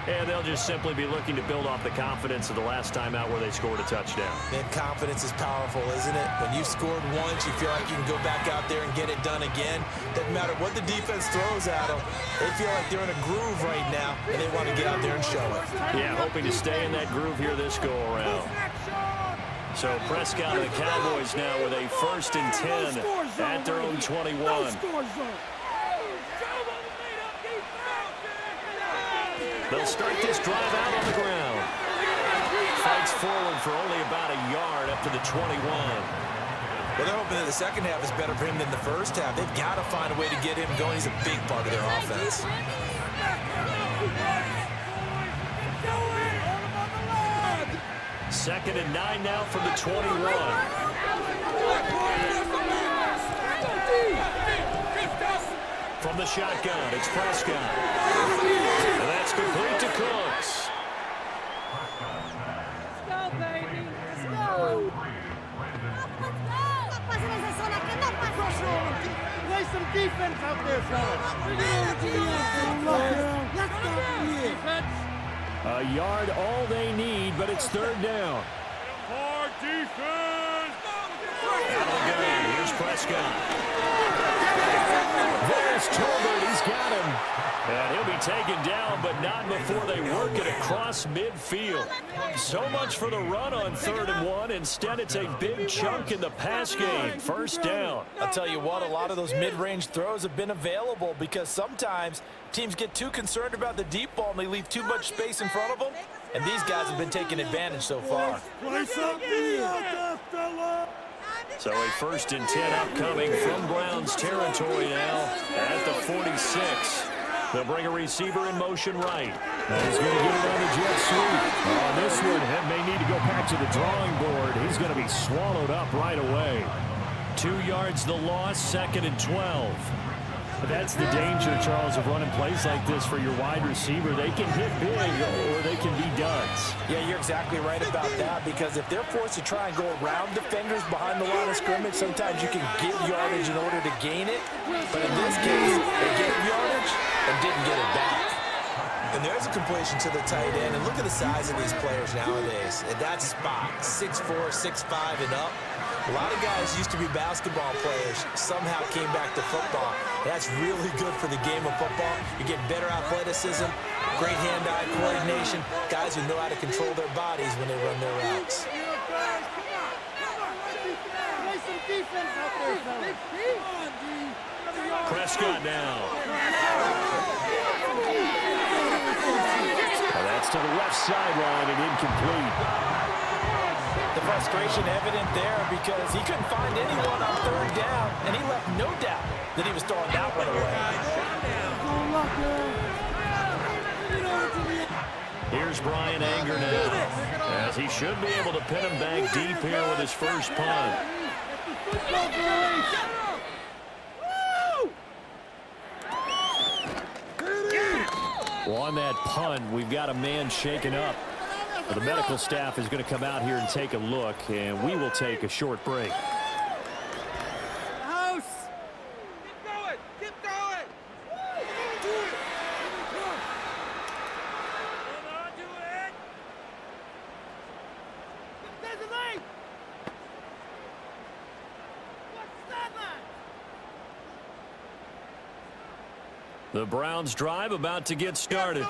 And they'll just simply be looking to build off the confidence of the last time out where they scored a touchdown. Man, confidence is powerful, isn't it? When you've scored once, you feel like you can go back out there and get it done again. Doesn't matter what the defense throws at them. They feel like they're in a groove right now, and they want to get out there and show it. Yeah, hoping to stay in that groove here this go-around. So Prescott and the Cowboys now with a 1st and 10 at their own 21. They'll start this drive out on the ground. Fights forward for only about a yard up to the 21. Well, they're hoping that the second half is better for him than the first half. They've got to find a way to get him going. He's a big part of their offense. Second and 9 now from the 21. From the shotgun, it's Prescott. And that's complete to Cooks. Let's go, baby. Let's go. Play some defense out there, fellas. A yard all they need, but it's third down. Hard defense! Here's Prescott. There's Tolbert. He's got him. And he'll be taken down, but not before they work it across midfield. So much for the run on 3rd and 1. Instead, it's a big chunk in the pass game. First down. I'll tell you what, a lot of those mid-range throws have been available because sometimes teams get too concerned about the deep ball and they leave too much space in front of them. And these guys have been taking advantage so far. So a 1st and 10 upcoming from Browns territory now at the 46. They'll bring a receiver in motion right. He's going to get it on the jet sweep. On this one, he may need to go back to the drawing board. He's going to be swallowed up right away. 2 yards the loss, 2nd and 12. That's the danger, Charles, of running plays like this for your wide receiver. They can hit big or they can be duds. Yeah, you're exactly right about that because if they're forced to try and go around defenders behind the line of scrimmage, sometimes you can give yardage in order to gain it. But in this case, they gave yardage and didn't get it back. And there's a completion to the tight end. And look at the size of these players nowadays. At that spot, 6'4", 6'5", and up. A lot of guys used to be basketball players, somehow came back to football. That's really good for the game of football. You get better athleticism, great hand-eye coordination, guys who know how to control their bodies when they run their routes. Prescott now. Well, that's to the left sideline and incomplete. The frustration evident there because he couldn't find anyone on 3rd down, and he left no doubt that he was throwing that one away. Here's Brian Anger now, as he should be able to pin him back deep here with his first punt. Well, on that punt, we've got a man shaken up. The medical staff is going to come out here and take a look, and we will take a short break. House! Keep going! Keep going! Hold on to it! There's a lane! What's that line? The Browns drive about to get started.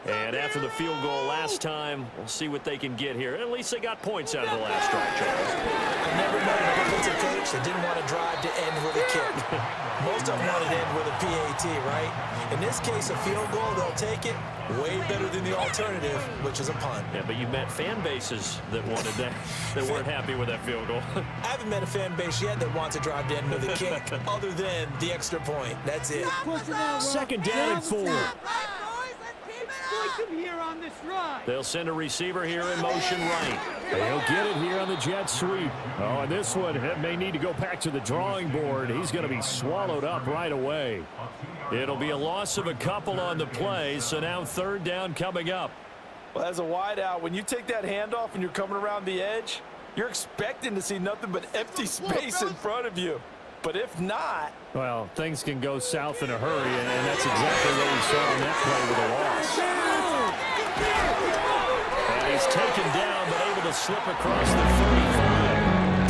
And after the field goal last time, we'll see what they can get here. At least they got points out of the last drive, Charles. I've never known a defensive coach that didn't want to drive to end with a kick. Most of them wanted to end with a PAT, right? In this case, a field goal, they'll take it. Way better than the alternative, which is a punt. Yeah, but you met fan bases that wanted that, that weren't happy with that field goal. I haven't met a fan base yet that wants to drive to end with a kick, other than the extra point. That's it. 2nd down and 4. Here on this ride. They'll send a receiver here in motion right. They'll get it here on the jet sweep. Oh, and this one may need to go back to the drawing board. He's going to be swallowed up right away. It'll be a loss of a couple on the play, so now 3rd down coming up. Well, as a wideout, when you take that handoff and you're coming around the edge, you're expecting to see nothing but empty space in front of you. But if not... Well, things can go south in a hurry, and that's exactly what we saw on that play with a loss. And he's taken down, but able to slip across the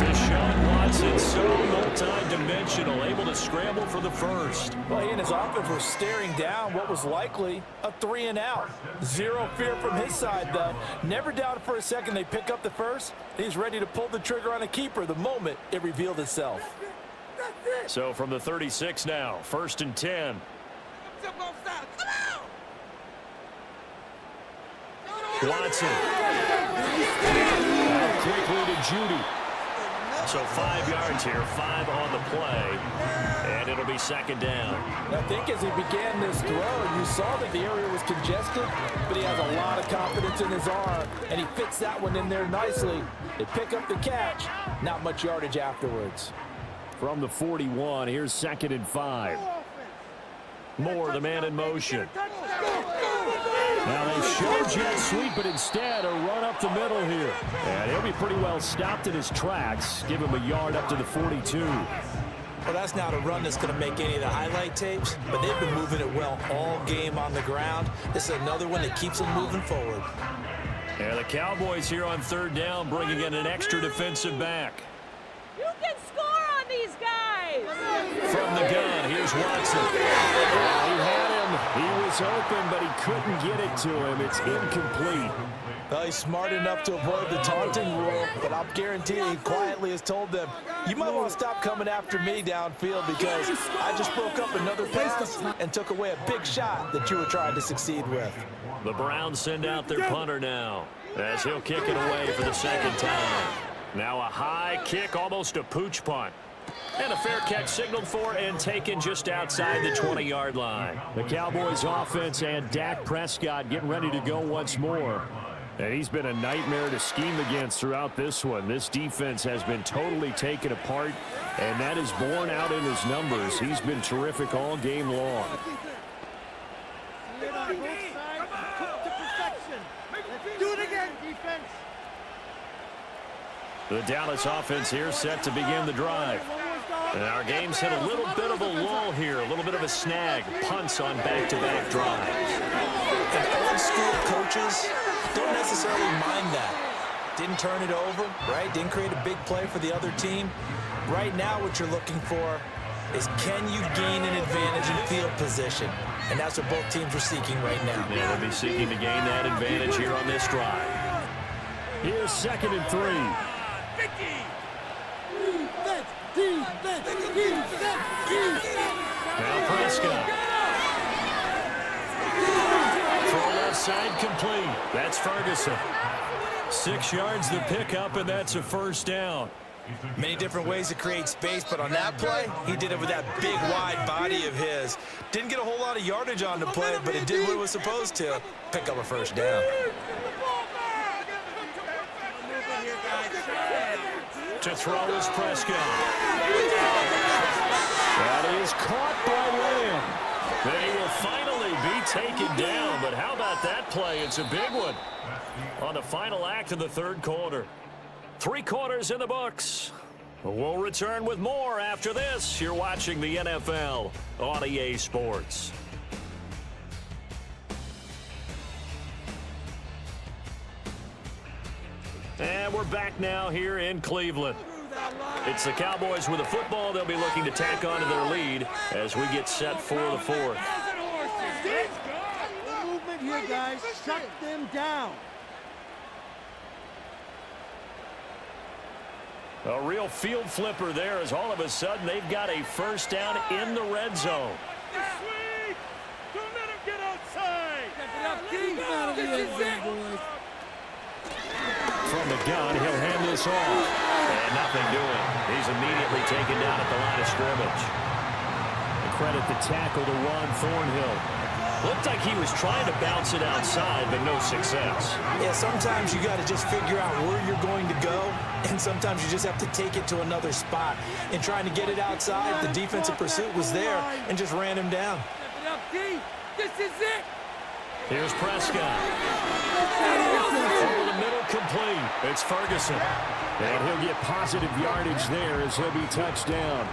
35. Deshaun Watson, so multi-dimensional, able to scramble for the first. Well, he and his offense were staring down what was likely a 3-and-out. Zero fear from his side, though. Never doubted for a second they pick up the first. He's ready to pull the trigger on a keeper the moment it revealed itself. So from the 36 now, 1st and 10. Watson. Out quickly to Judy. So 5 yards here, 5 on the play. And it'll be 2nd down. I think as he began this throw, you saw that the area was congested, but he has a lot of confidence in his arm, and he fits that one in there nicely. They pick up the catch, not much yardage afterwards. From the 41, here's 2nd and 5. Moore, the man in motion. Now they show jet sweep, but instead a run up the middle here. And he'll be pretty well stopped in his tracks. Give him a yard up to the 42. Well, that's not a run that's going to make any of the highlight tapes, but they've been moving it well all game on the ground. This is another one that keeps them moving forward. Yeah, the Cowboys here on 3rd down, bringing in an extra defensive back. You can score on these guys. From the gun, here's Watson. Well, he had him. He was open, but he couldn't get it to him. It's incomplete. Well, he's smart enough to avoid the taunting rule, but I'll guarantee he quietly has told them, you might want to stop coming after me downfield because I just broke up another pass and took away a big shot that you were trying to succeed with. The Browns send out their punter now as he'll kick it away for the second time. Now a high kick, almost a pooch punt. And a fair catch signaled for and taken just outside the 20-yard line. The Cowboys offense and Dak Prescott getting ready to go once more. And he's been a nightmare to scheme against throughout this one. This defense has been totally taken apart, and that is borne out in his numbers. He's been terrific all game long. Do it again, defense. The Dallas offense here set to begin the drive. And our game's hit a little bit of a lull here, a little bit of a snag. Punts on back-to-back drives. And old-school coaches don't necessarily mind that. Didn't turn it over, right? Didn't create a big play for the other team. Right now what you're looking for is can you gain an advantage in field position? And that's what both teams are seeking right now. Yeah, they'll be seeking to gain that advantage here on this drive. Here's 2nd and 3. Now Prescott. Throw left side complete. That's Ferguson. 6 yards the pickup, and that's a first down. Many different ways to create space, but on that play, he did it with that big, wide body of his. Didn't get a whole lot of yardage on the play, but it did what it was supposed to. Pick up a first down. To throw is Prescott. That is caught by Lamb. They will finally be taken down, but how about that play? It's a big one on the final act of the third quarter. 3 quarters in the books. We'll return with more after this. You're watching the NFL on EA Sports. And we're back now here in Cleveland. It's the Cowboys with the football. They'll be looking to tack on to their lead as we get set for the fourth. Movement here, guys. Shut them down. A real field flipper there as all of a sudden they've got a first down in the red zone. Don't let him get outside. From the gun, he'll hand this off. And nothing doing. He's immediately taken down at the line of scrimmage. And credit the tackle to Ron Thornhill. Looked like he was trying to bounce it outside, but no success. Yeah, sometimes you got to just figure out where you're going to go, and sometimes you just have to take it to another spot. In trying to get it outside, the defensive pursuit was there and just ran him down. This is it. Here's Prescott. Over the middle, complete. It's Ferguson. And he'll get positive yardage there as he'll be touched down.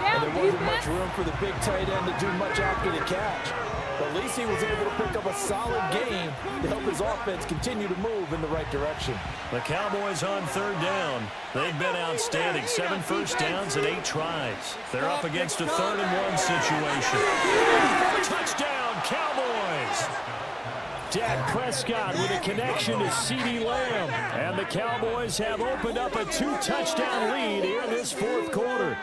And there wasn't much room for the big tight end to do much after the catch. But at least he was able to pick up a solid game to help his offense continue to move in the right direction. The Cowboys on third down. They've been outstanding. 7 first downs and 8 tries. They're up against a 3rd and 1 situation. Touchdown, Cowboys! Dak Prescott with a connection to CeeDee Lamb. And the Cowboys have opened up a 2-touchdown lead here in this fourth quarter.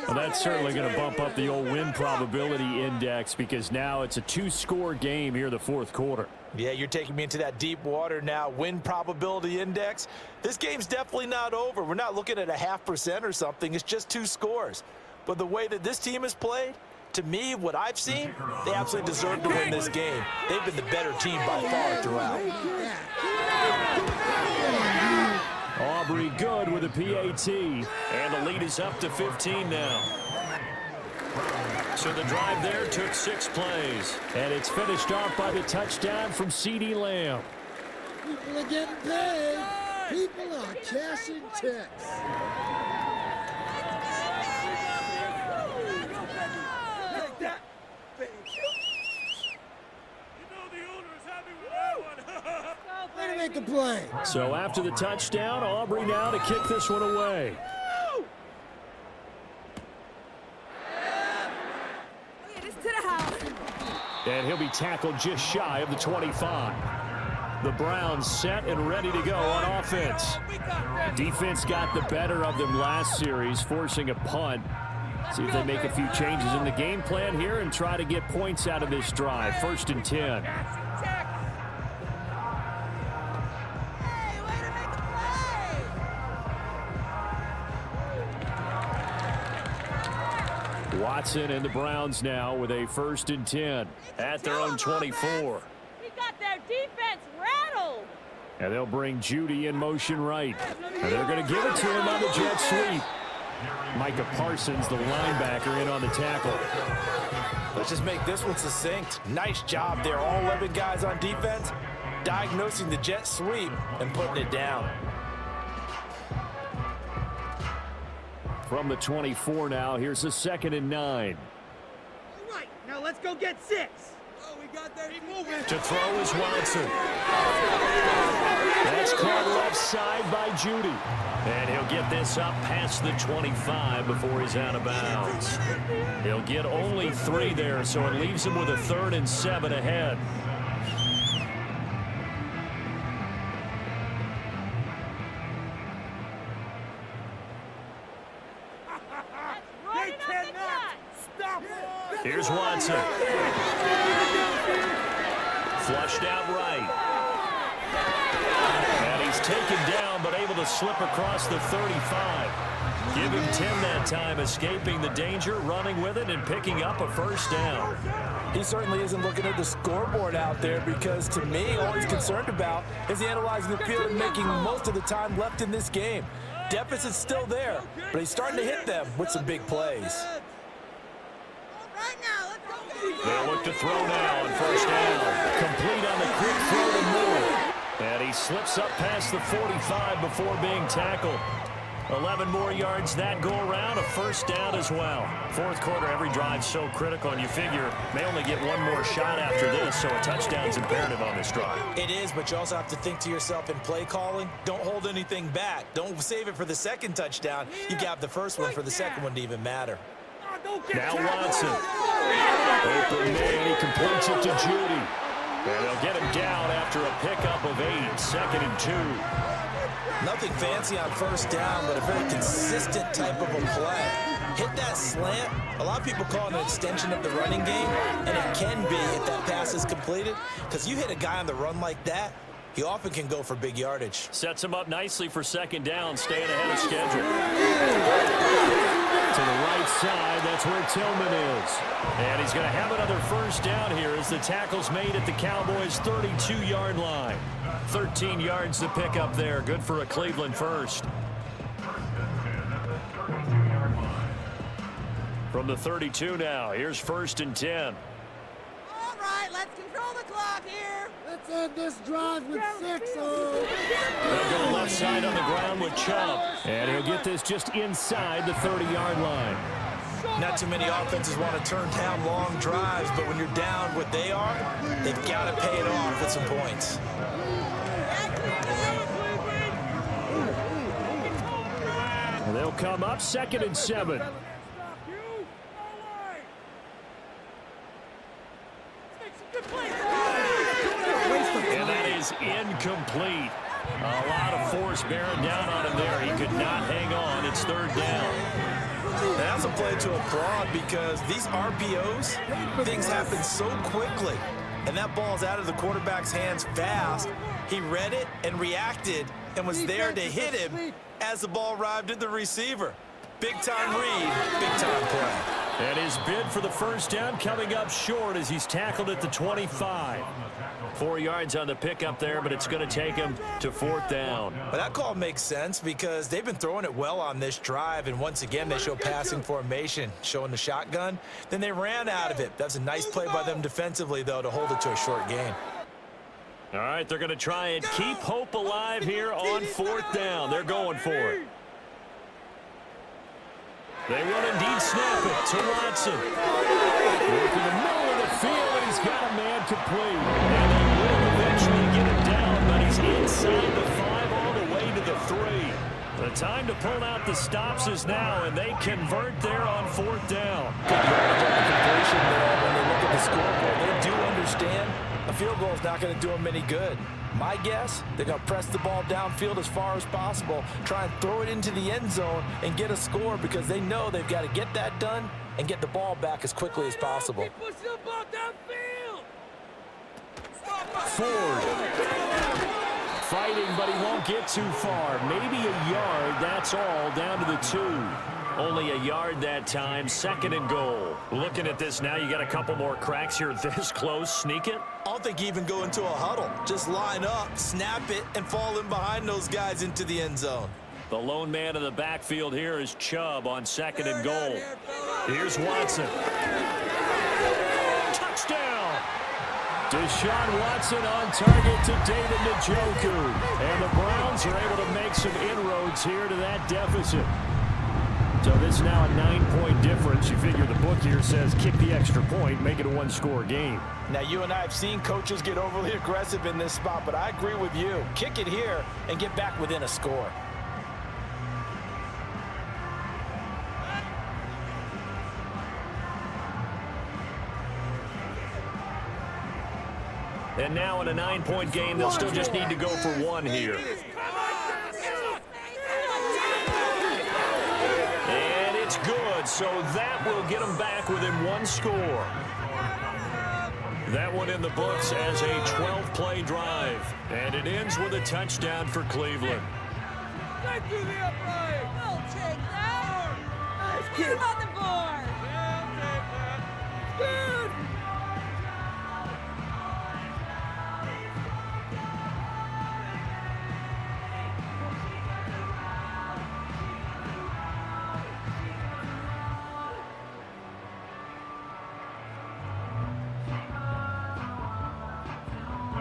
Well, that's certainly going to bump up the old win probability index because now it's a 2-score game here in the fourth quarter. Yeah, you're taking me into that deep water now. Win probability index. This game's definitely not over. We're not looking at a 0.5% or something. It's just 2 scores. But the way that this team has played, to me, what I've seen, they absolutely deserve to win this game. They've been the better team by far throughout. Aubrey good with a PAT, and the lead is up to 15 now. So the drive there took 6 plays, and it's finished off by the touchdown from CeeDee Lamb. People are getting paid. People are cashing checks. Take that, baby. You know the owner is happy with that one. Way to make a play. So after the touchdown, Aubrey now to kick this one away. And he'll be tackled just shy of the 25. The Browns set and ready to go on offense. Defense got the better of them last series, forcing a punt. See if they make a few changes in the game plan here and try to get points out of this drive. 1st and 10. Watson and the Browns now with a 1st and 10 at their own 24. We got their defense rattled. And they'll bring Judy in motion right. And they're going to give it to him on the jet sweep. Micah Parsons, the linebacker, in on the tackle. Let's just make this one succinct. Nice job there, all 11 guys on defense, diagnosing the jet sweep and putting it down. From the 24 now, here's a 2nd and 9. All right, now let's go get 6. Oh, we got that. Keep moving. To throw is Watson. That's caught left side by Judy. And he'll get this up past the 25 before he's out of bounds. He'll get only 3 there, so it leaves him with a 3rd and 7 ahead. They cannot stop us. Here's Watson. Flushed out right. And he's taken down, but able to slip across the 35. Give him 10 that time, escaping the danger, running with it, and picking up a 1st down. He certainly isn't looking at the scoreboard out there because, to me, all he's concerned about is analyzing the field and making most of the time left in this game. Deficit's still there, but he's starting to hit them with some big plays. They'll look to throw now on 1st down. Complete on the quick throw to Moore. And he slips up past the 45 before being tackled. 11 more yards that go around, a 1st down as well. 4th quarter, every drive so critical, and you figure they only get one more shot after this, so a touchdown's imperative on this drive. It is, but you also have to think to yourself in play calling, don't hold anything back. Don't save it for the 2nd touchdown. You got the 1st one for the 2nd one to even matter. Now Watson. Open man, he completes it to Judy. And they'll get him down after a pickup of 8, 2nd and 2. Nothing fancy on 1st down, but a very consistent type of a play. Hit that slant. A lot of people call it an extension of the running game, and it can be if that pass is completed, because you hit a guy on the run like that, he often can go for big yardage. Sets him up nicely for 2nd down, staying ahead of schedule. To the right side, that's where Tillman is. And he's going to have another 1st down here as the tackle's made at the Cowboys' 32-yard line. 13 yards to pick up there. Good for a Cleveland 1st. From the 32 now, here's 1st and 10. All right, let's control the clock here. Let's end this drive with 6. They'll go left side on the ground with Chubb. And he'll get this just inside the 30-yard line. Not too many offenses want to turn down long drives, but when you're down what they are, they've got to pay it off with some points. And they'll come up 2nd and 7. And that is incomplete. A lot of force bearing down on him there. He could not hang on. It's 3rd down. That's a play to applaud because these RPOs, things happen so quickly. And that ball's out of the quarterback's hands fast. He read it and reacted and was there to hit him as the ball arrived at the receiver. Big-time read, big-time play. And his bid for the 1st down coming up short as he's tackled at the 25. 4 yards on the pickup there, but it's going to take him to 4th down. But that call makes sense because they've been throwing it well on this drive, and once again they show passing formation, showing the shotgun. Then they ran out of it. That's a nice play by them defensively, though, to hold it to a short gain. All right, they're going to try and keep hope alive here on 4th down. They're going for it. They will indeed snap it to Watson. Working the middle of the field, and he's got a man complete. And they will eventually get him down, but he's inside the 5 all the way to the 3. The time to pull out the stops is now, and they convert there on 4th down. Good yardage on the completion there. When they look at the scoreboard, they do understand a field goal is not going to do them any good. My guess, they're going to press the ball downfield as far as possible, try and throw it into the end zone and get a score because they know they've got to get that done and get the ball back as quickly as possible. Ford. Fighting, but he won't get too far. Maybe a yard, that's all, down to the 2. Only a yard that time, 2nd and goal. Looking at this now, you got a couple more cracks here this close. Sneak it? I don't think you even go into a huddle. Just line up, snap it, and fall in behind those guys into the end zone. The lone man in the backfield here is Chubb on 2nd and goal. Here's Watson. Touchdown! Deshaun Watson on target to David Njoku. And the Browns are able to make some inroads here to that deficit. So this is now a 9-point difference. You figure the book here says kick the extra point, make it a 1-score game. Now, you and I have seen coaches get overly aggressive in this spot, but I agree with you. Kick it here and get back within a score. And now in a 9-point game, they'll still just need to go for 1 here. And it's good, so that will get them back within 1 score. That one in the books as a 12-play drive. And it ends with a touchdown for Cleveland. We'll take that. Put him on the board. Good.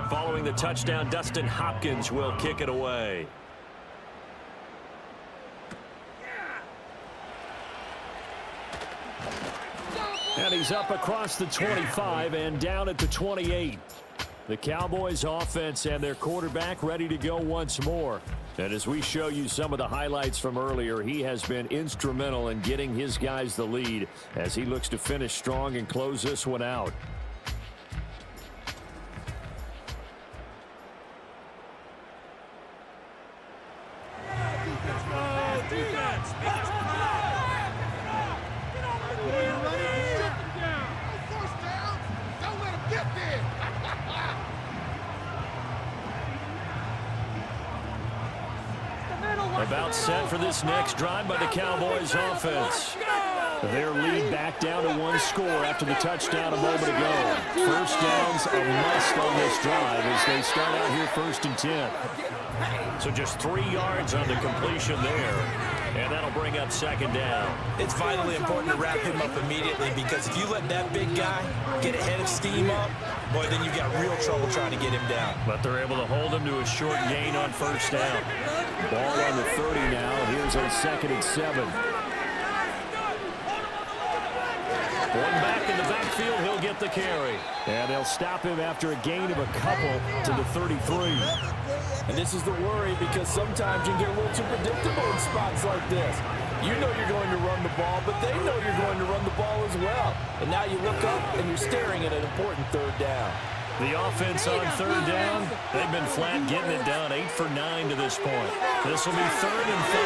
Following the touchdown, Dustin Hopkins will kick it away. And he's up across the 25 and down at the 28. The Cowboys offense and their quarterback ready to go once more. And as we show you some of the highlights from earlier, he has been instrumental in getting his guys the lead as he looks to finish strong and close this one out. About set for this next drive by the Cowboys offense. Their lead back down to 1 score after the touchdown a moment ago. First down's a must on this drive as they start out here 1st and 10. So just 3 yards on the completion there. And that'll bring up 2nd down. It's vitally important to wrap him up immediately because if you let that big guy get a head of steam up, boy, then you've got real trouble trying to get him down. But they're able to hold him to a short gain on 1st down. Ball on the 30 now. Here's a 2nd and 7. One back in the backfield, he'll get the carry. And they'll stop him after a gain of a couple to the 33. And this is the worry because sometimes you can get a little too predictable in spots like this. You know you're going to run the ball, but they know you're going to run the ball as well. And now you look up and you're staring at an important 3rd down. The offense on 3rd down, they've been flat getting it done, 8 for 9 to this point. This will be 3rd and 5.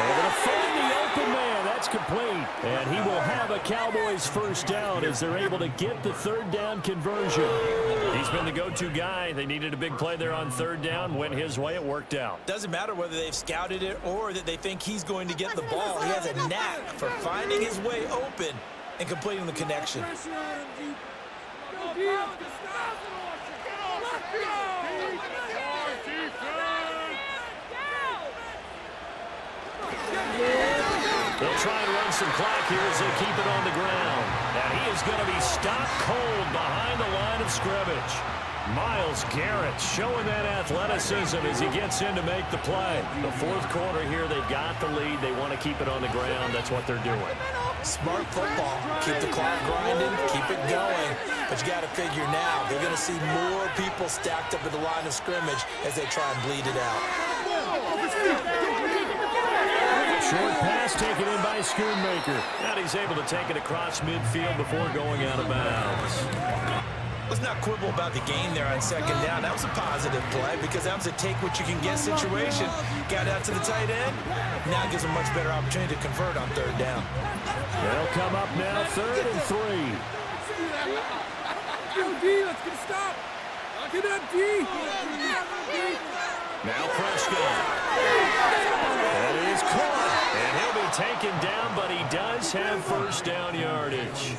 Able to find the open man. That's complete. And he will have a Cowboys 1st down as they're able to get the 3rd down conversion. He's been the go-to guy. They needed a big play there on 3rd down. Went his way. It worked out. Doesn't matter whether they've scouted it or that they think he's going to get the ball. He has a knack for finding his way open and completing the connection. They'll try and run some clock here as they keep it on the ground. And he is going to be stopped cold behind the line of scrimmage. Myles Garrett showing that athleticism as he gets in to make the play. The 4th quarter here, they've got the lead. They want to keep it on the ground. That's what they're doing. Smart football. Keep the clock grinding. Keep it going. But you got to figure now, they're going to see more people stacked up at the line of scrimmage as they try and bleed it out. Short pass taken in by Schoonmaker. And he's able to take it across midfield before going out of bounds. Let's not quibble about the gain there on second down. That was a positive play because that was a take-what-you-can-get situation. Got out to the tight end. Now it gives a much better opportunity to convert on third down. They'll come up now 3rd and 3. Yo, D, let's get a stop. Lock it up, D. Now Prescott. That is caught. And he'll be taken down, but he does have first down yardage.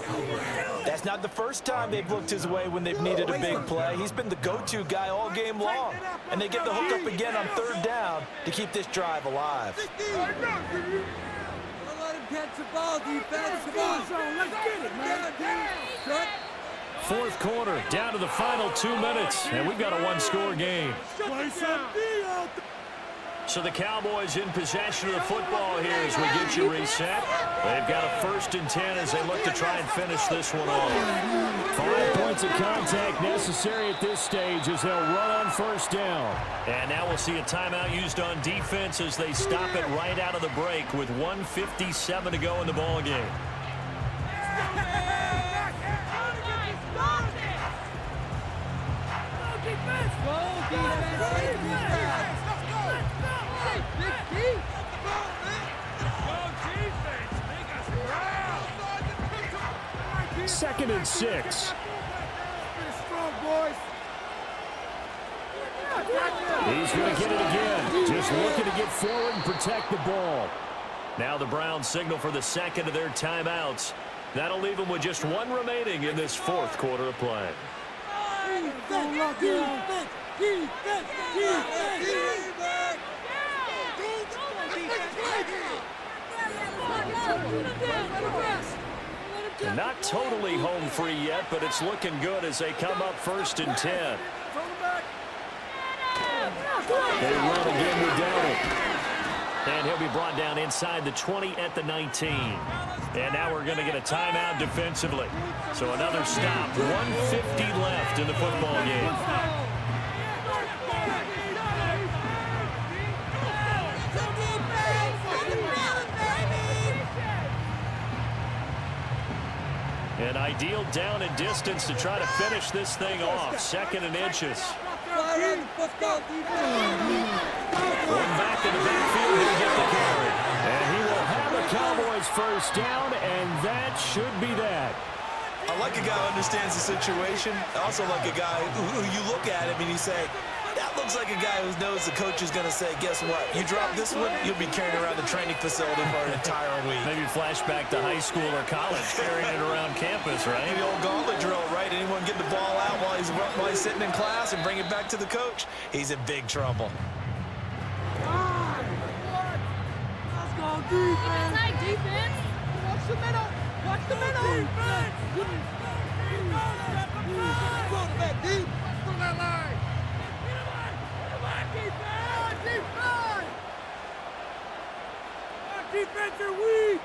That's not the first time they've looked his way when they've needed a big play. He's been the go-to guy all game long. And they get the hook up again on third down to keep this drive alive. Don't let him catch the ball, defense. Come on, let's get it, man. Shut. 4th quarter, down to the final 2 minutes, and we've got a one-score game. So the Cowboys in possession of the football here as we get you reset. They've got a 1st and 10 as they look to try and finish this one off. 5 points of contact necessary at this stage as they'll run on first down. And now we'll see a timeout used on defense as they stop it right out of the break with 1:57 to go in the ball game. Second and 6. He's going to get it again. Just looking to get forward and protect the ball. Now the Browns signal for the second of their timeouts. That'll leave them with just one remaining in this 4th quarter of play. Not totally home free yet, but it's looking good as they come up 1st and 10. They run again with Dowdle. And he'll be brought down inside the 20 at the 19. And now we're going to get a timeout defensively. So another stop. 1:50 left in the football game. An ideal down and distance to try to finish this thing off. 2nd and inches. One back in the backfield. He'll get the carry. And he will have a Cowboys first down, and that should be that. I like a guy who understands the situation. I also like a guy who you look at him and you say, that looks like a guy who knows the coach is going to say, guess what? You drop this one, you'll be carrying around the training facility for an entire week. Maybe flashback to high school or college, carrying it around campus, right? The old gauntlet drill, right? Anyone get the ball out while he's sitting in class and bring it back to the coach? He's in big trouble. Let's go, defense. Defense. Watch the middle. Watch the middle. Defense. Quarterback deep. From that line. Defense are weak.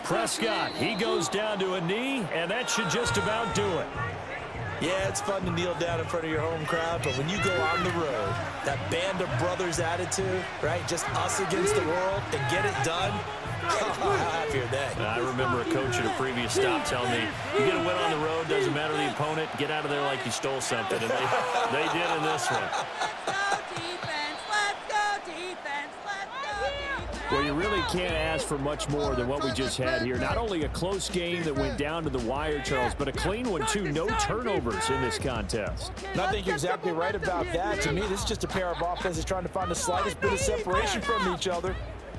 Prescott, he goes down to a knee, and that should just about do it. Yeah, it's fun to kneel down in front of your home crowd, but when you go on the road, that band of brothers attitude, right? Just us against the world and get it done. How happy are they? I remember a coach at a previous stop telling me, you get a win on the road, doesn't matter the opponent, get out of there like you stole something. And they did in this one. Well, you really can't ask for much more than what we just had here. Not only a close game that went down to the wire, Charles, but a clean one, too. No turnovers in this contest. And I think you're exactly right about that. To me, this is just a pair of offenses trying to find the slightest bit of separation from each other.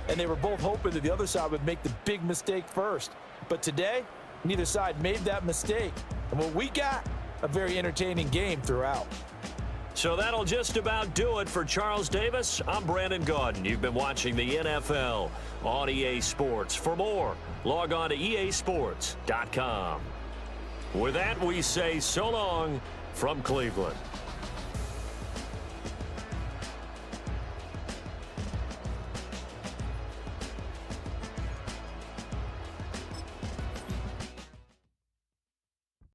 And they were both hoping that the other side would make the big mistake first. But today, neither side made that mistake. And what we got, a very entertaining game throughout. So that'll just about do it for Charles Davis. I'm Brandon Gaudin. You've been watching the NFL on EA Sports. For more, log on to easports.com. With that, we say so long from Cleveland.